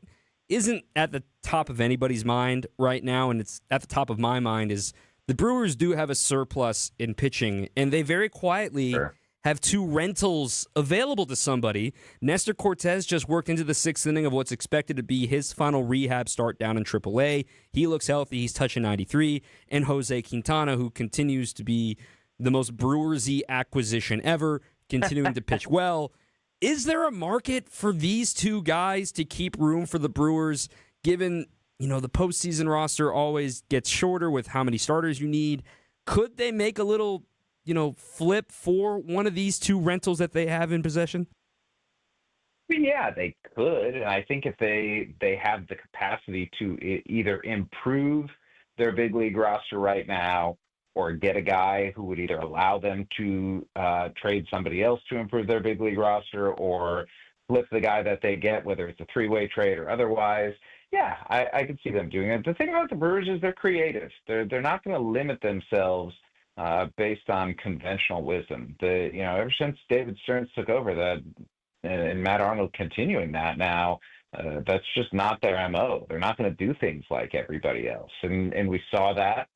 isn't at the top of anybody's mind right now, and it's at the top of my mind, is the Brewers do have a surplus in pitching, and they very quietly have 2 rentals available to somebody. Nestor Cortez just worked into the 6th inning of what's expected to be his final rehab start down in AAA. He looks healthy. He's touching 93. And Jose Quintana, who continues to be the most Brewers-y acquisition ever, continuing to pitch well. Is there a market for these 2 guys to keep room for the Brewers, given, the postseason roster always gets shorter with how many starters you need? Could they make a little flip for one of these 2 rentals that they have in possession? I mean, yeah, they could. And I think if they have the capacity to either improve their big league roster right now or get a guy who would either allow them to trade somebody else to improve their big league roster or flip the guy that they get, whether it's a 3-way trade or otherwise, yeah, I could see them doing it. The thing about the Brewers is they're creative. They're not going to limit themselves based on conventional wisdom. Ever since David Stearns took over that, and Matt Arnold continuing that now, that's just not their MO. They're not going to do things like everybody else. And we saw that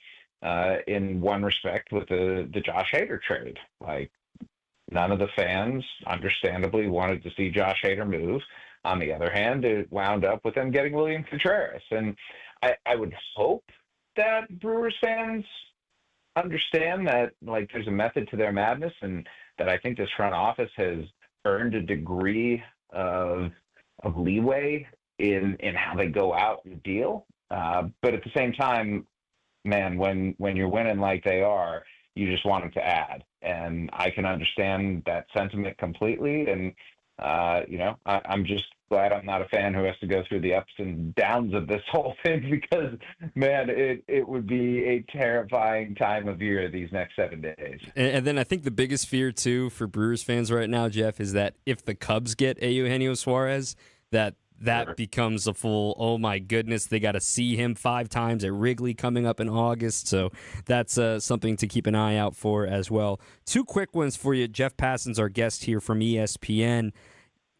in one respect with the Josh Hader trade. Like, none of the fans, understandably, wanted to see Josh Hader move. On the other hand, it wound up with them getting William Contreras. And I would hope that Brewers fans understand that, like, there's a method to their madness, and that I think this front office has earned a degree of leeway in how they go out and deal. But at the same time, man, when you're winning like they are, you just want them to add. And I can understand that sentiment completely. And, I'm just glad I'm not a fan who has to go through the ups and downs of this whole thing because, man, it would be a terrifying time of year these next 7 days. And then I think the biggest fear, too, for Brewers fans right now, Jeff, is that if the Cubs get Eugenio Suarez, that that becomes a full, oh my goodness, they got to see him 5 times at Wrigley coming up in August. So that's something to keep an eye out for as well. 2 quick ones for you. Jeff Passan's our guest here from ESPN.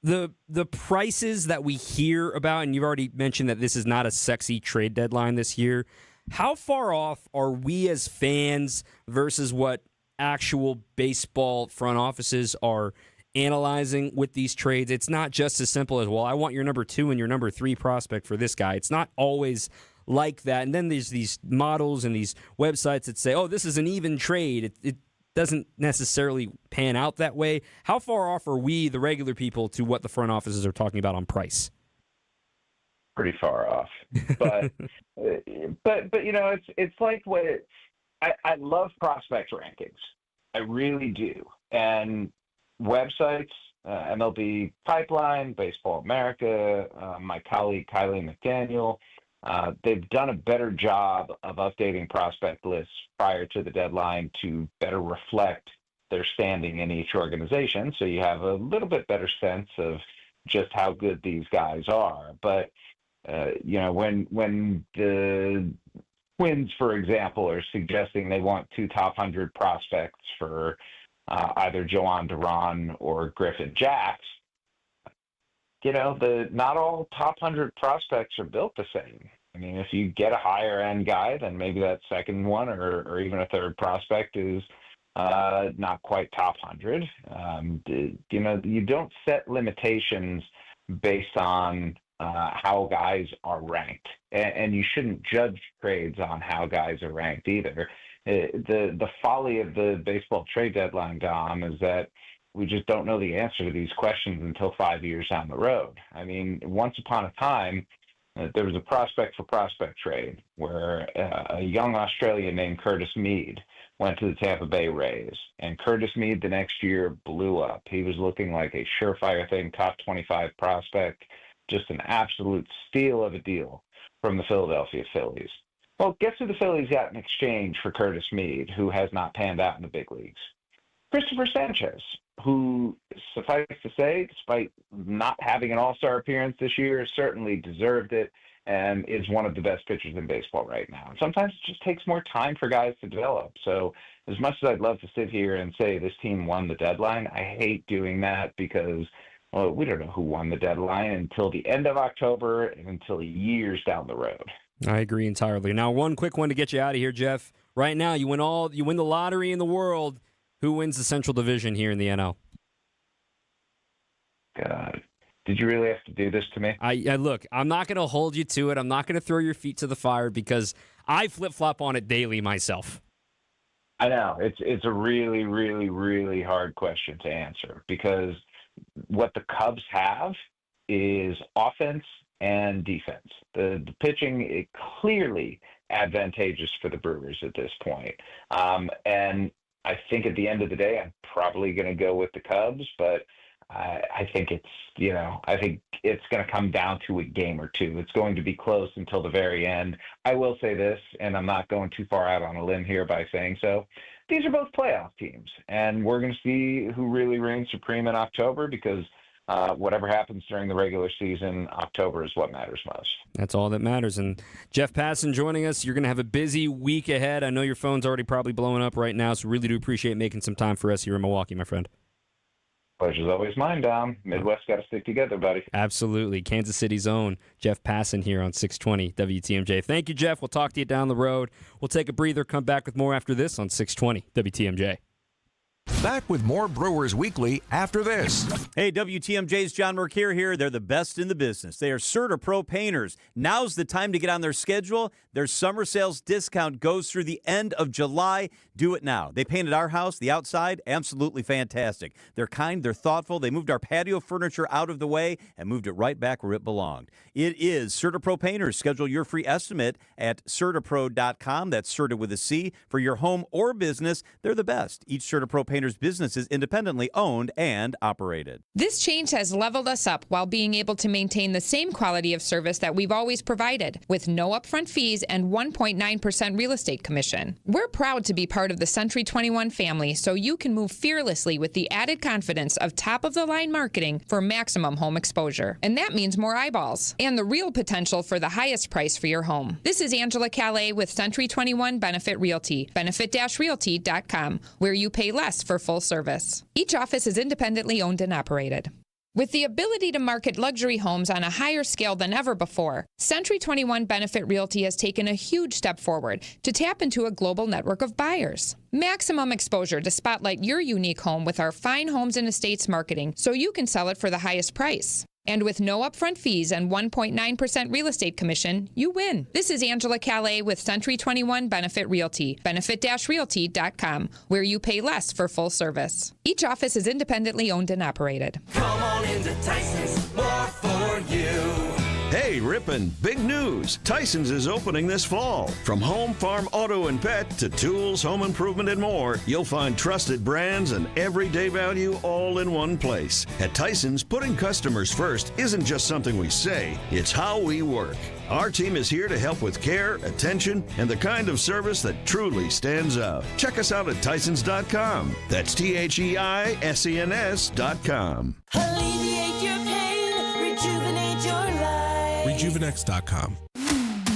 The prices that we hear about, and you've already mentioned that this is not a sexy trade deadline this year. How far off are we as fans versus what actual baseball front offices are analyzing with these trades? It's not just as simple as, well, I want your number 2 and your number 3 prospect for this guy. It's not always like that. And then there's these models and these websites that say, oh, this is an even trade. It doesn't necessarily pan out that way. How far off are we, the regular people, to what the front offices are talking about on price? Pretty far off, but it's like I love prospect rankings. I really do. And websites, MLB Pipeline, Baseball America, my colleague Kylie McDaniel, they've done a better job of updating prospect lists prior to the deadline to better reflect their standing in each organization. So you have a little bit better sense of just how good these guys are. But when the Twins, for example, are suggesting they want 2 top 100 prospects for either Joan Duran or Griffin Jacks, not all top 100 prospects are built the same. I mean, if you get a higher end guy, then maybe that second one or even a third prospect is not quite top 100. You don't set limitations based on how guys are ranked, and you shouldn't judge trades on how guys are ranked either. The folly of the baseball trade deadline, Dom, is that we just don't know the answer to these questions until 5 years down the road. I mean, once upon a time, there was a prospect for prospect trade where a young Australian named Curtis Mead went to the Tampa Bay Rays, and Curtis Mead the next year blew up. He was looking like a surefire thing, top 25 prospect, just an absolute steal of a deal from the Philadelphia Phillies. Well, guess who the Phillies got in exchange for Curtis Mead, who has not panned out in the big leagues? Christopher Sanchez, who, suffice to say, despite not having an all-star appearance this year, certainly deserved it and is one of the best pitchers in baseball right now. And sometimes it just takes more time for guys to develop. So as much as I'd love to sit here and say this team won the deadline, I hate doing that because, well, we don't know who won the deadline until the end of October and until years down the road. I agree entirely. Now, one quick one to get you out of here, Jeff. Right now, you win the lottery in the world. Who wins the Central Division here in the NL? God, did you really have to do this to me? I look, I'm not going to hold you to it. I'm not going to throw your feet to the fire because I flip-flop on it daily myself. I know. It's a really, really, really hard question to answer because what the Cubs have is offense and defense. The pitching is clearly advantageous for the Brewers at this point. And I think at the end of the day, I'm probably going to go with the Cubs, but I think it's going to come down to a game or two. It's going to be close until the very end. I will say this, and I'm not going too far out on a limb here by saying so. These are both playoff teams, and we're going to see who really reigns supreme in October because whatever happens during the regular season, October is what matters most. That's all that matters. And Jeff Passan joining us. You're going to have a busy week ahead. I know your phone's already probably blowing up right now, so really do appreciate making some time for us here in Milwaukee, my friend. Pleasure's always mine, Dom. Midwest got to stick together, buddy. Absolutely. Kansas City's own Jeff Passan here on 620 WTMJ. Thank you, Jeff. We'll talk to you down the road. We'll take a breather, come back with more after this on 620 WTMJ. Back with more Brewers Weekly after this. Hey, WTMJ's John Mercure here. They're the best in the business. They are CertaPro painters. Now's the time to get on their schedule. Their summer sales discount goes through the end of July. Do it now. They painted our house, the outside, absolutely fantastic. They're kind, they're thoughtful. They moved our patio furniture out of the way and moved it right back where it belonged. It is CertaPro painters. Schedule your free estimate at CertaPro.com. That's Certa with a C. For your home or business, they're the best. Each CertaPro painter's Brewers businesses independently owned and operated. This change has leveled us up while being able to maintain the same quality of service that we've always provided, with no upfront fees and 1.9% real estate commission. We're proud to be part of the Century 21 family, so you can move fearlessly with the added confidence of top-of-the-line marketing for maximum home exposure. And that means more eyeballs and the real potential for the highest price for your home. This is Angela Calais with Century 21 Benefit Realty, benefit-realty.com, where you pay less for full service. Each office is independently owned and operated. With the ability to market luxury homes on a higher scale than ever before, Century 21 Benefit Realty has taken a huge step forward to tap into a global network of buyers. Maximum exposure to spotlight your unique home with our fine homes and estates marketing so you can sell it for the highest price. And with no upfront fees and 1.9% real estate commission, you win. This is Angela Calais with Century 21 Benefit Realty, benefit-realty.com, where you pay less for full service. Each office is independently owned and operated. Come on into Tyson's, more for you. Hey, Ripon, big news. Tyson's is opening this fall. From home, farm, auto, and pet to tools, home improvement, and more, you'll find trusted brands and everyday value all in one place. At Tyson's, putting customers first isn't just something we say, it's how we work. Our team is here to help with care, attention, and the kind of service that truly stands out. Check us out at Tysons.com. That's THEISENS.com. Alleviate your pain, rejuvenate your life. Rejuvenex.com.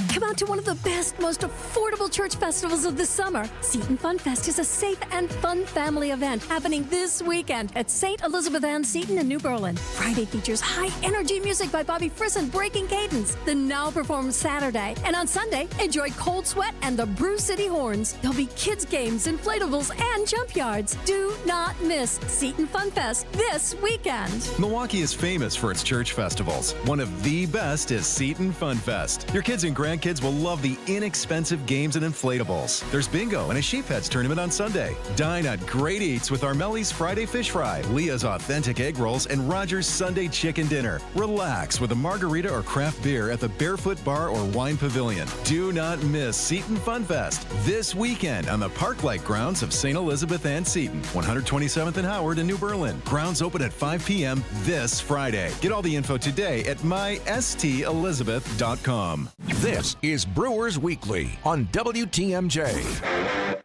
Come out to one of the best, most affordable church festivals of the summer. Seton Fun Fest is a safe and fun family event happening this weekend at St. Elizabeth Ann Seton in New Berlin. Friday features high-energy music by Bobby Frisson, Breaking Cadence. The Now performs Saturday. And on Sunday, enjoy Cold Sweat and the Brew City Horns. There'll be kids' games, inflatables, and jump yards. Do not miss Seton Fun Fest this weekend. Milwaukee is famous for its church festivals. One of the best is Seton Fun Fest. Your kids and grandkids will love the inexpensive games and inflatables. There's bingo and a sheepheads tournament on Sunday. Dine at great eats with Armelli's Friday Fish Fry, Leah's Authentic Egg Rolls, and Roger's Sunday Chicken Dinner. Relax with a margarita or craft beer at the Barefoot Bar or Wine Pavilion. Do not miss Seton Fun Fest this weekend on the Parklight grounds of St. Elizabeth and Seton, 127th and Howard in New Berlin. Grounds open at 5 p.m. this Friday. Get all the info today at mySTElizabeth.com. This is Brewers Weekly on WTMJ.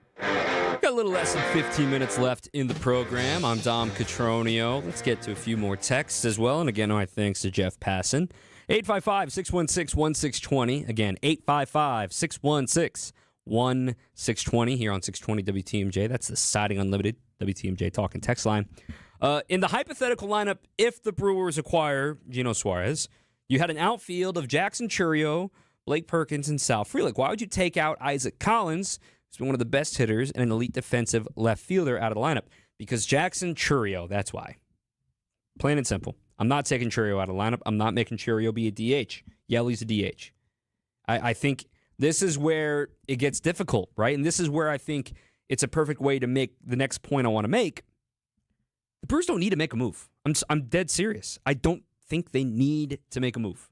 Got a little less than 15 minutes left in the program. I'm Dom Catronio. Let's get to a few more texts as well. And again, my thanks to Jeff Passan. 855-616-1620. Again, 855-616-1620 here on 620 WTMJ. That's the Siding Unlimited WTMJ talk and text line. In the hypothetical lineup, if the Brewers acquire Eugenio Suarez, you had an outfield of Jackson Chourio, Blake Perkins, and Sal Frelick. Why would you take out Isaac Collins, who's been one of the best hitters and an elite defensive left fielder, out of the lineup? Because Jackson Chourio, that's why. Plain and simple. I'm not taking Chourio out of the lineup. I'm not making Chourio be a DH. Yellie's a DH. I think this is where it gets difficult, right? And this is where I think it's a perfect way to make the next point I want to make. The Brewers don't need to make a move. I'm dead serious. I don't think they need to make a move.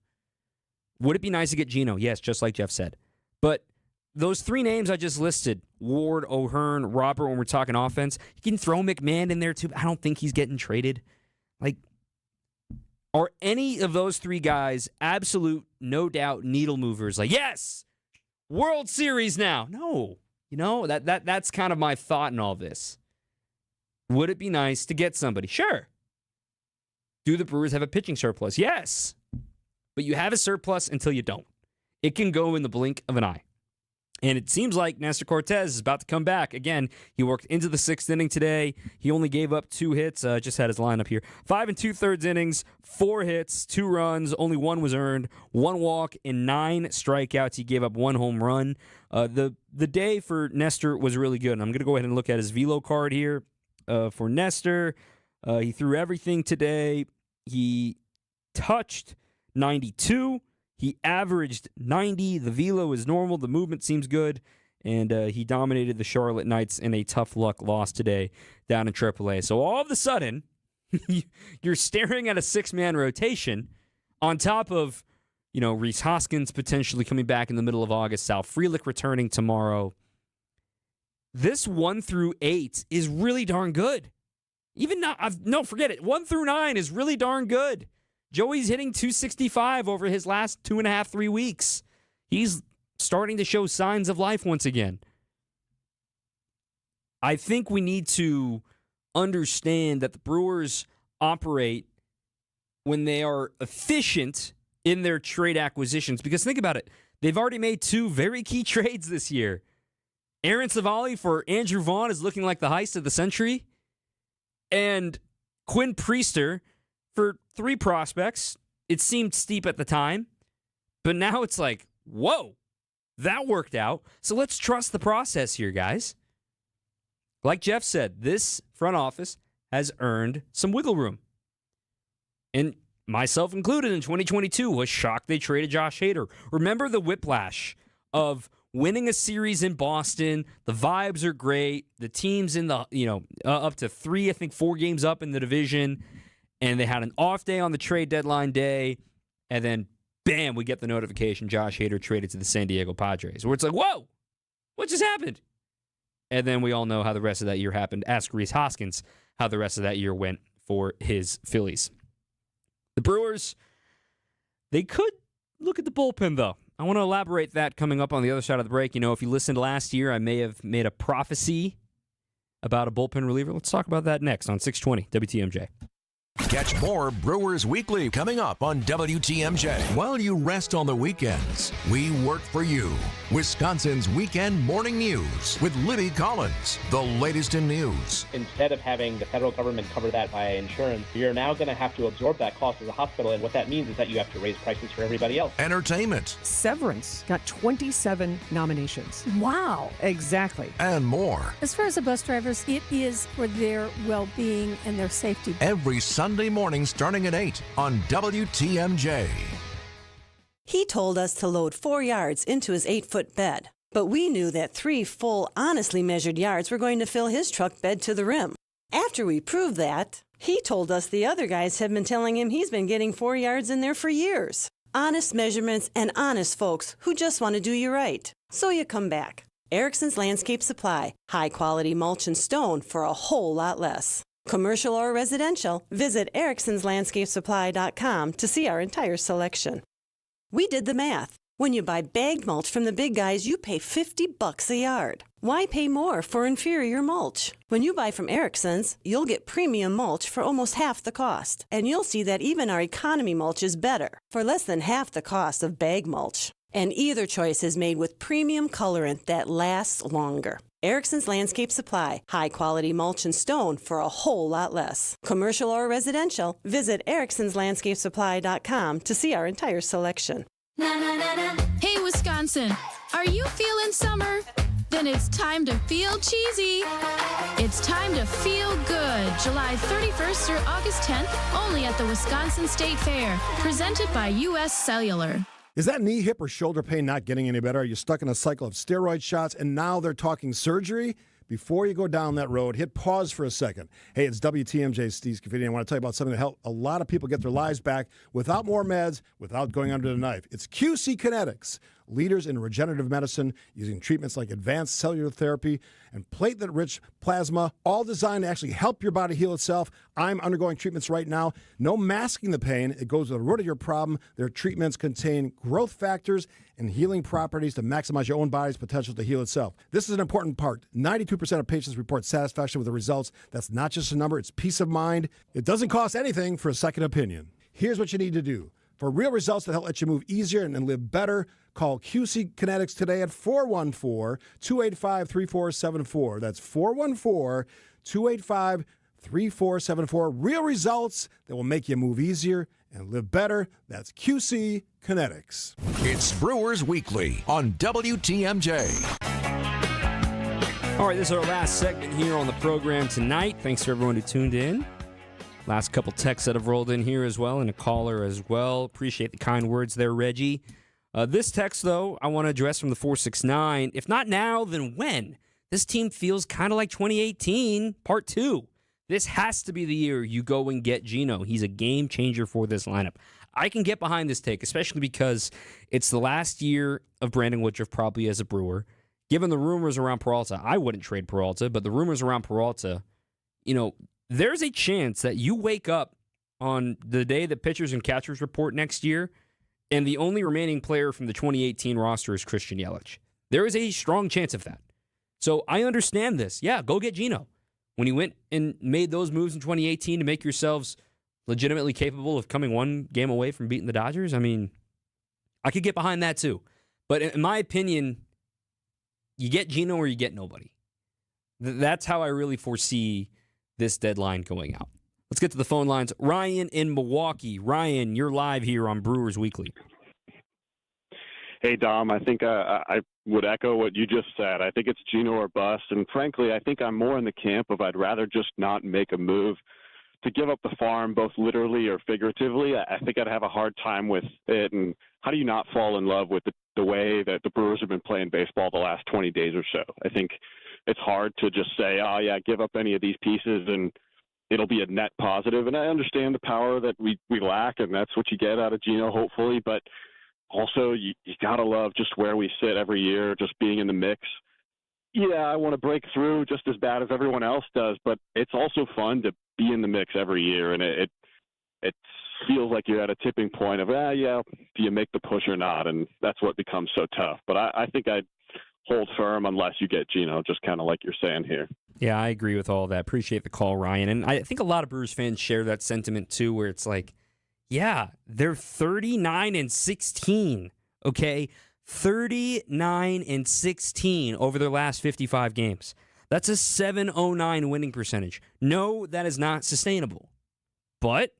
Would it be nice to get Gino? Yes, just like Jeff said. But those three names I just listed, Ward, O'Hearn, Robert, when we're talking offense, you can throw McMahon in there too. I don't think he's getting traded. Like, are any of those three guys absolute, no doubt, needle movers? Like, yes, World Series now. No. You know, that's kind of my thought in all this. Would it be nice to get somebody? Sure. Do the Brewers have a pitching surplus? Yes. But you have a surplus until you don't. It can go in the blink of an eye. And it seems like Nestor Cortez is about to come back. Again, he worked into the sixth inning today. He only gave up 2 hits. Just had his lineup here. 5 2/3 innings, 4 hits, 2 runs. Only 1 was earned. 1 walk and 9 strikeouts. He gave up 1 home run. The day for Nestor was really good. And I'm going to go ahead and look at his velo card here for Nestor. He threw everything today. He touched 92. He averaged 90. The velo is normal. The movement seems good. And he dominated the Charlotte Knights in a tough luck loss today down in AAA. So all of a sudden, you're staring at a 6-man rotation on top of, Rhys Hoskins potentially coming back in the middle of August, Sal Frelick returning tomorrow. this 1 through 8 is really darn good. Even now, forget it. 1 through 9 is really darn good. Joey's hitting 265 over his last 2.5, 3 weeks. He's starting to show signs of life once again. I think we need to understand that the Brewers operate when they are efficient in their trade acquisitions. Because think about it. They've already made 2 very key trades this year. Aaron Savali for Andrew Vaughn is looking like the heist of the century. And Quinn Priester for 3 prospects. It seemed steep at the time. But now it's like, whoa, that worked out. So let's trust the process here, guys. Like Jeff said, this front office has earned some wiggle room. And myself included in 2022 was shocked they traded Josh Hader. Remember the whiplash of winning a series in Boston. The vibes are great. The team's in the, up to 4 games up in the division. And they had an off day on the trade deadline day. And then, bam, we get the notification Josh Hader traded to the San Diego Padres. Where it's like, whoa, what just happened? And then we all know how the rest of that year happened. Ask Rhys Hoskins how the rest of that year went for his Phillies. The Brewers, they could look at the bullpen, though. I want to elaborate that coming up on the other side of the break. If you listened last year, I may have made a prophecy about a bullpen reliever. Let's talk about that next on 620 WTMJ. Catch more Brewers Weekly coming up on WTMJ. While you rest on the weekends, we work for you. Wisconsin's Weekend Morning News with Libby Collins. The latest in news. Instead of having the federal government cover that via insurance, you're now going to have to absorb that cost as a hospital. And what that means is that you have to raise prices for everybody else. Entertainment. Severance got 27 nominations. Wow. Exactly. And more. As far as the bus drivers, it is for their well-being and their safety. Every Sunday morning starting at 8 on WTMJ. He told us to load 4 yards into his 8-foot bed, but we knew that 3 full, honestly measured yards were going to fill his truck bed to the rim. After we proved that, he told us the other guys have been telling him he's been getting 4 yards in there for years. Honest measurements and honest folks who just want to do you right. So you come back. Erickson's Landscape Supply. High-quality mulch and stone for a whole lot less. Commercial or residential, visit ericksonslandscapesupply.com to see our entire selection. We did the math. When you buy bagged mulch from the big guys, you pay $50 a yard. Why pay more for inferior mulch? When you buy from Erickson's, you'll get premium mulch for almost half the cost. And you'll see that even our economy mulch is better, for less than half the cost of bag mulch. And either choice is made with premium colorant that lasts longer. Erickson's Landscape Supply. High-quality mulch and stone for a whole lot less. Commercial or residential, visit ericksonslandscapesupply.com to see our entire selection. Hey, Wisconsin, are you feeling summer? Then it's time to feel cheesy. It's time to feel good. July 31st through August 10th, only at the Wisconsin State Fair. Presented by U.S. Cellular. Is that knee, hip, or shoulder pain not getting any better? Are you stuck in a cycle of steroid shots and now they're talking surgery? Before you go down that road, hit pause for a second. Hey, it's WTMJ, Steve Scafidi. I want to tell you about something that helped a lot of people get their lives back without more meds, without going under the knife. It's QC Kinetics, leaders in regenerative medicine using treatments like advanced cellular therapy and platelet-rich plasma, all designed to actually help your body heal itself. I'm undergoing treatments right now. No masking the pain. It goes to the root of your problem. Their treatments contain growth factors and healing properties to maximize your own body's potential to heal itself. This is an important part. 92% of patients report satisfaction with the results. That's not just a number. It's peace of mind. It doesn't cost anything for a second opinion. Here's what you need to do. For real results that help let you move easier and live better, call QC Kinetics today at 414-285-3474. That's 414-285-3474. Real results that will make you move easier and live better. That's QC Kinetics. It's Brewers Weekly on WTMJ. All right, this is our last segment here on the program tonight. Thanks to everyone who tuned in. Last couple texts that have rolled in here as well, and a caller as well. Appreciate the kind words there, Reggie. This text, though, I want to address from the 469. If not now, then when? This team feels kind of like 2018, part 2. This has to be the year you go and get Gino. He's a game changer for this lineup. I can get behind this take, especially because it's the last year of Brandon Woodruff probably as a Brewer. given the rumors around Peralta, I wouldn't trade Peralta, but the rumors around Peralta, there's a chance that you wake up on the day the pitchers and catchers report next year, and the only remaining player from the 2018 roster is Christian Yelich. There is a strong chance of that. So I understand this. Yeah, go get Gino. When you went and made those moves in 2018 to make yourselves legitimately capable of coming one game away from beating the Dodgers, I mean, I could get behind that too. But in my opinion, you get Gino or you get nobody. That's how I really foresee this deadline going out. Let's get to the phone lines. Ryan in Milwaukee. Ryan, you're live here on Brewers Weekly. Hey, Dom, I think I would echo what you just said. I think it's Gino or bust. And frankly, I think I'm more in the camp of I'd rather just not make a move to give up the farm, both literally or figuratively. I think I'd have a hard time with it. And how do you not fall in love with the way that the Brewers have been playing baseball the last 20 days or so? I think it's hard to just say, oh, yeah, give up any of these pieces and it'll be a net positive. And I understand the power that we lack, and that's what you get out of Gino, hopefully. But also, you got to love just where we sit every year, just being in the mix. Yeah, I want to break through just as bad as everyone else does, but it's also fun to be in the mix every year, and it feels like you're at a tipping point of, do you make the push or not? And that's what becomes so tough. But I think I'd hold firm unless you get Gino, just kind of like you're saying here. Yeah, I agree with all that. Appreciate the call, Ryan. And I think a lot of Brewers fans share that sentiment too, where it's like, yeah, they're 39-16, okay? 39-16 over their last 55 games. That's a .709 winning percentage. No, that is not sustainable. But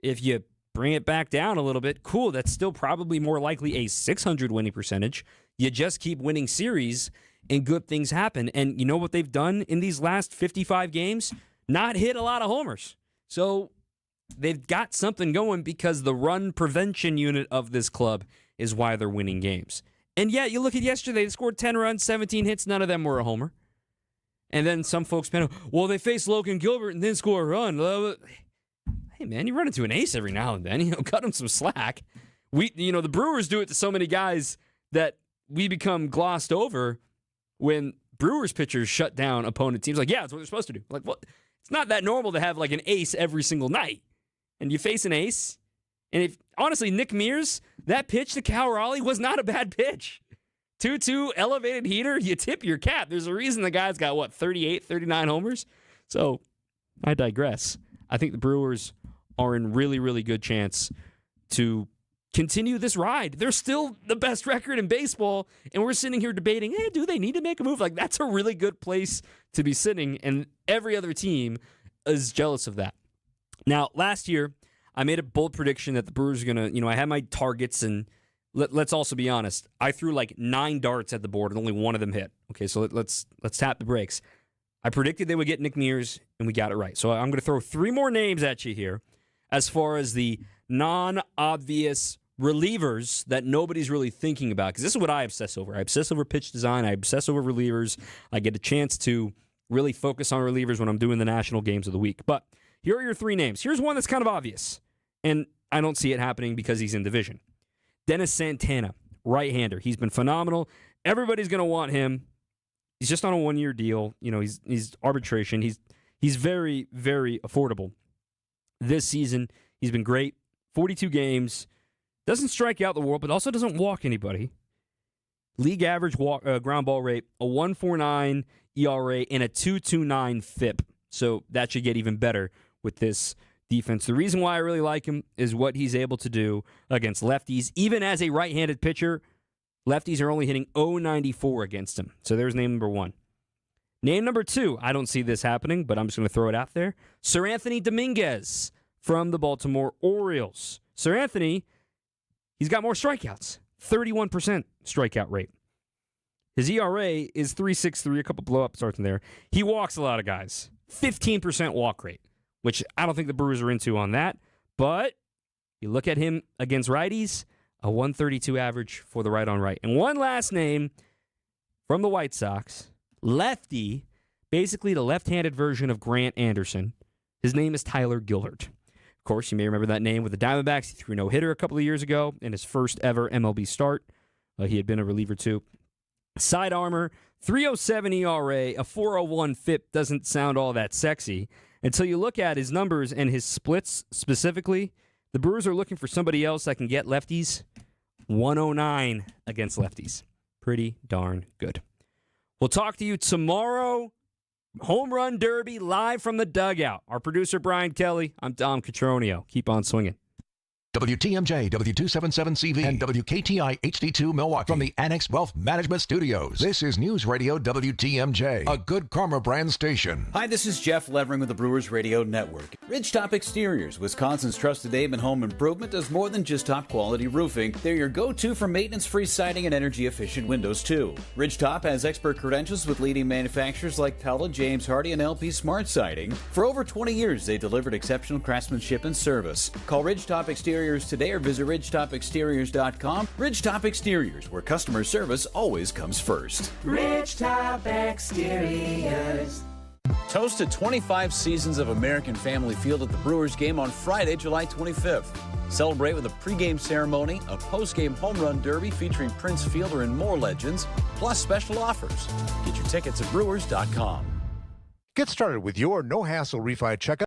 if you bring it back down a little bit, cool, that's still probably more likely a .600 winning percentage. You just keep winning series and good things happen. And you know what they've done in these last 55 games? Not hit a lot of homers. So they've got something going because the run prevention unit of this club is why they're winning games. And yet, you look at yesterday, they scored 10 runs, 17 hits, none of them were a homer. And then some folks, well, they faced Logan Gilbert and didn't score a run. Hey, man, you run into an ace every now and then. Cut them some slack. The Brewers do it to so many guys that we become glossed over when Brewers pitchers shut down opponent teams. Like, yeah, that's what they're supposed to do. Like, well, it's not that normal to have like an ace every single night. And you face an ace. And honestly, Nick Mears, that pitch to Cal Raleigh was not a bad pitch. 2-2 elevated heater, you tip your cap. There's a reason the guy's got, 38, 39 homers? So, I digress. I think the Brewers are in really, really good chance to continue this ride. They're still the best record in baseball, and we're sitting here debating, do they need to make a move? Like, that's a really good place to be sitting, and every other team is jealous of that. Now, last year, I made a bold prediction that the Brewers are going to, I had my targets, and let's also be honest. I threw 9 darts at the board, and only one of them hit. Okay, so let's tap the brakes. I predicted they would get Nick Mears, and we got it right. So I'm going to throw 3 more names at you here as far as the non-obvious relievers that nobody's really thinking about, because this is what I obsess over. I obsess over pitch design. I obsess over relievers. I get a chance to really focus on relievers when I'm doing the national games of the week. But here are your 3 names. Here's one that's kind of obvious, and I don't see it happening because he's in division. Dennis Santana, right-hander. He's been phenomenal. Everybody's going to want him. He's just on a 1-year deal. He's arbitration. He's very, very affordable. This season, he's been great. 42 games. Doesn't strike out the world, but also doesn't walk anybody. League average ground ball rate, a 1.49 ERA, and a 2.29 FIP. So that should get even better with this defense. The reason why I really like him is what he's able to do against lefties. Even as a right-handed pitcher, lefties are only hitting .094 against him. So there's name number 1. Name number 2, I don't see this happening, but I'm just going to throw it out there. Sir Anthony Dominguez from the Baltimore Orioles. Sir Anthony, he's got more strikeouts, 31% strikeout rate. His ERA is 3.63, a couple blow-up starts in there. He walks a lot of guys, 15% walk rate, which I don't think the Brewers are into on that. But you look at him against righties, a 132 average for the right-on-right. And one last name from the White Sox, lefty, basically the left-handed version of Grant Anderson. His name is Tyler Gilbert. Of course, you may remember that name with the Diamondbacks. He threw no-hitter a couple of years ago in his first ever MLB start. He had been a reliever too. Side armor, 3.07 ERA, a 4.01 FIP doesn't sound all that sexy until you look at his numbers and his splits specifically. The Brewers are looking for somebody else that can get lefties. 109 against lefties. Pretty darn good. We'll talk to you tomorrow. Home Run Derby live from the dugout. Our producer, Brian Kelly. I'm Dom Catronio. Keep on swinging. WTMJ, W277CV, and WKTI HD2 Milwaukee from the Annex Wealth Management Studios. This is News Radio WTMJ, a Good Karma brand station. Hi, this is Jeff Levering with the Brewers Radio Network. Ridgetop Exteriors, Wisconsin's trusted name in home improvement, does more than just top-quality roofing. They're your go-to for maintenance-free siding and energy-efficient windows, too. Ridgetop has expert credentials with leading manufacturers like Pella, James Hardie, and LP Smart Siding. For over 20 years, they delivered exceptional craftsmanship and service. Call Ridgetop Exteriors today or visit ridgetopexteriors.com. Ridgetop Exteriors, where customer service always comes first. Ridgetop Exteriors. Toasted 25 seasons of American Family Field at the Brewers game on Friday, July 25th. Celebrate with a pregame ceremony, a postgame home run derby featuring Prince Fielder and more legends, plus special offers. Get your tickets at brewers.com. Get started with your no-hassle refi checkup.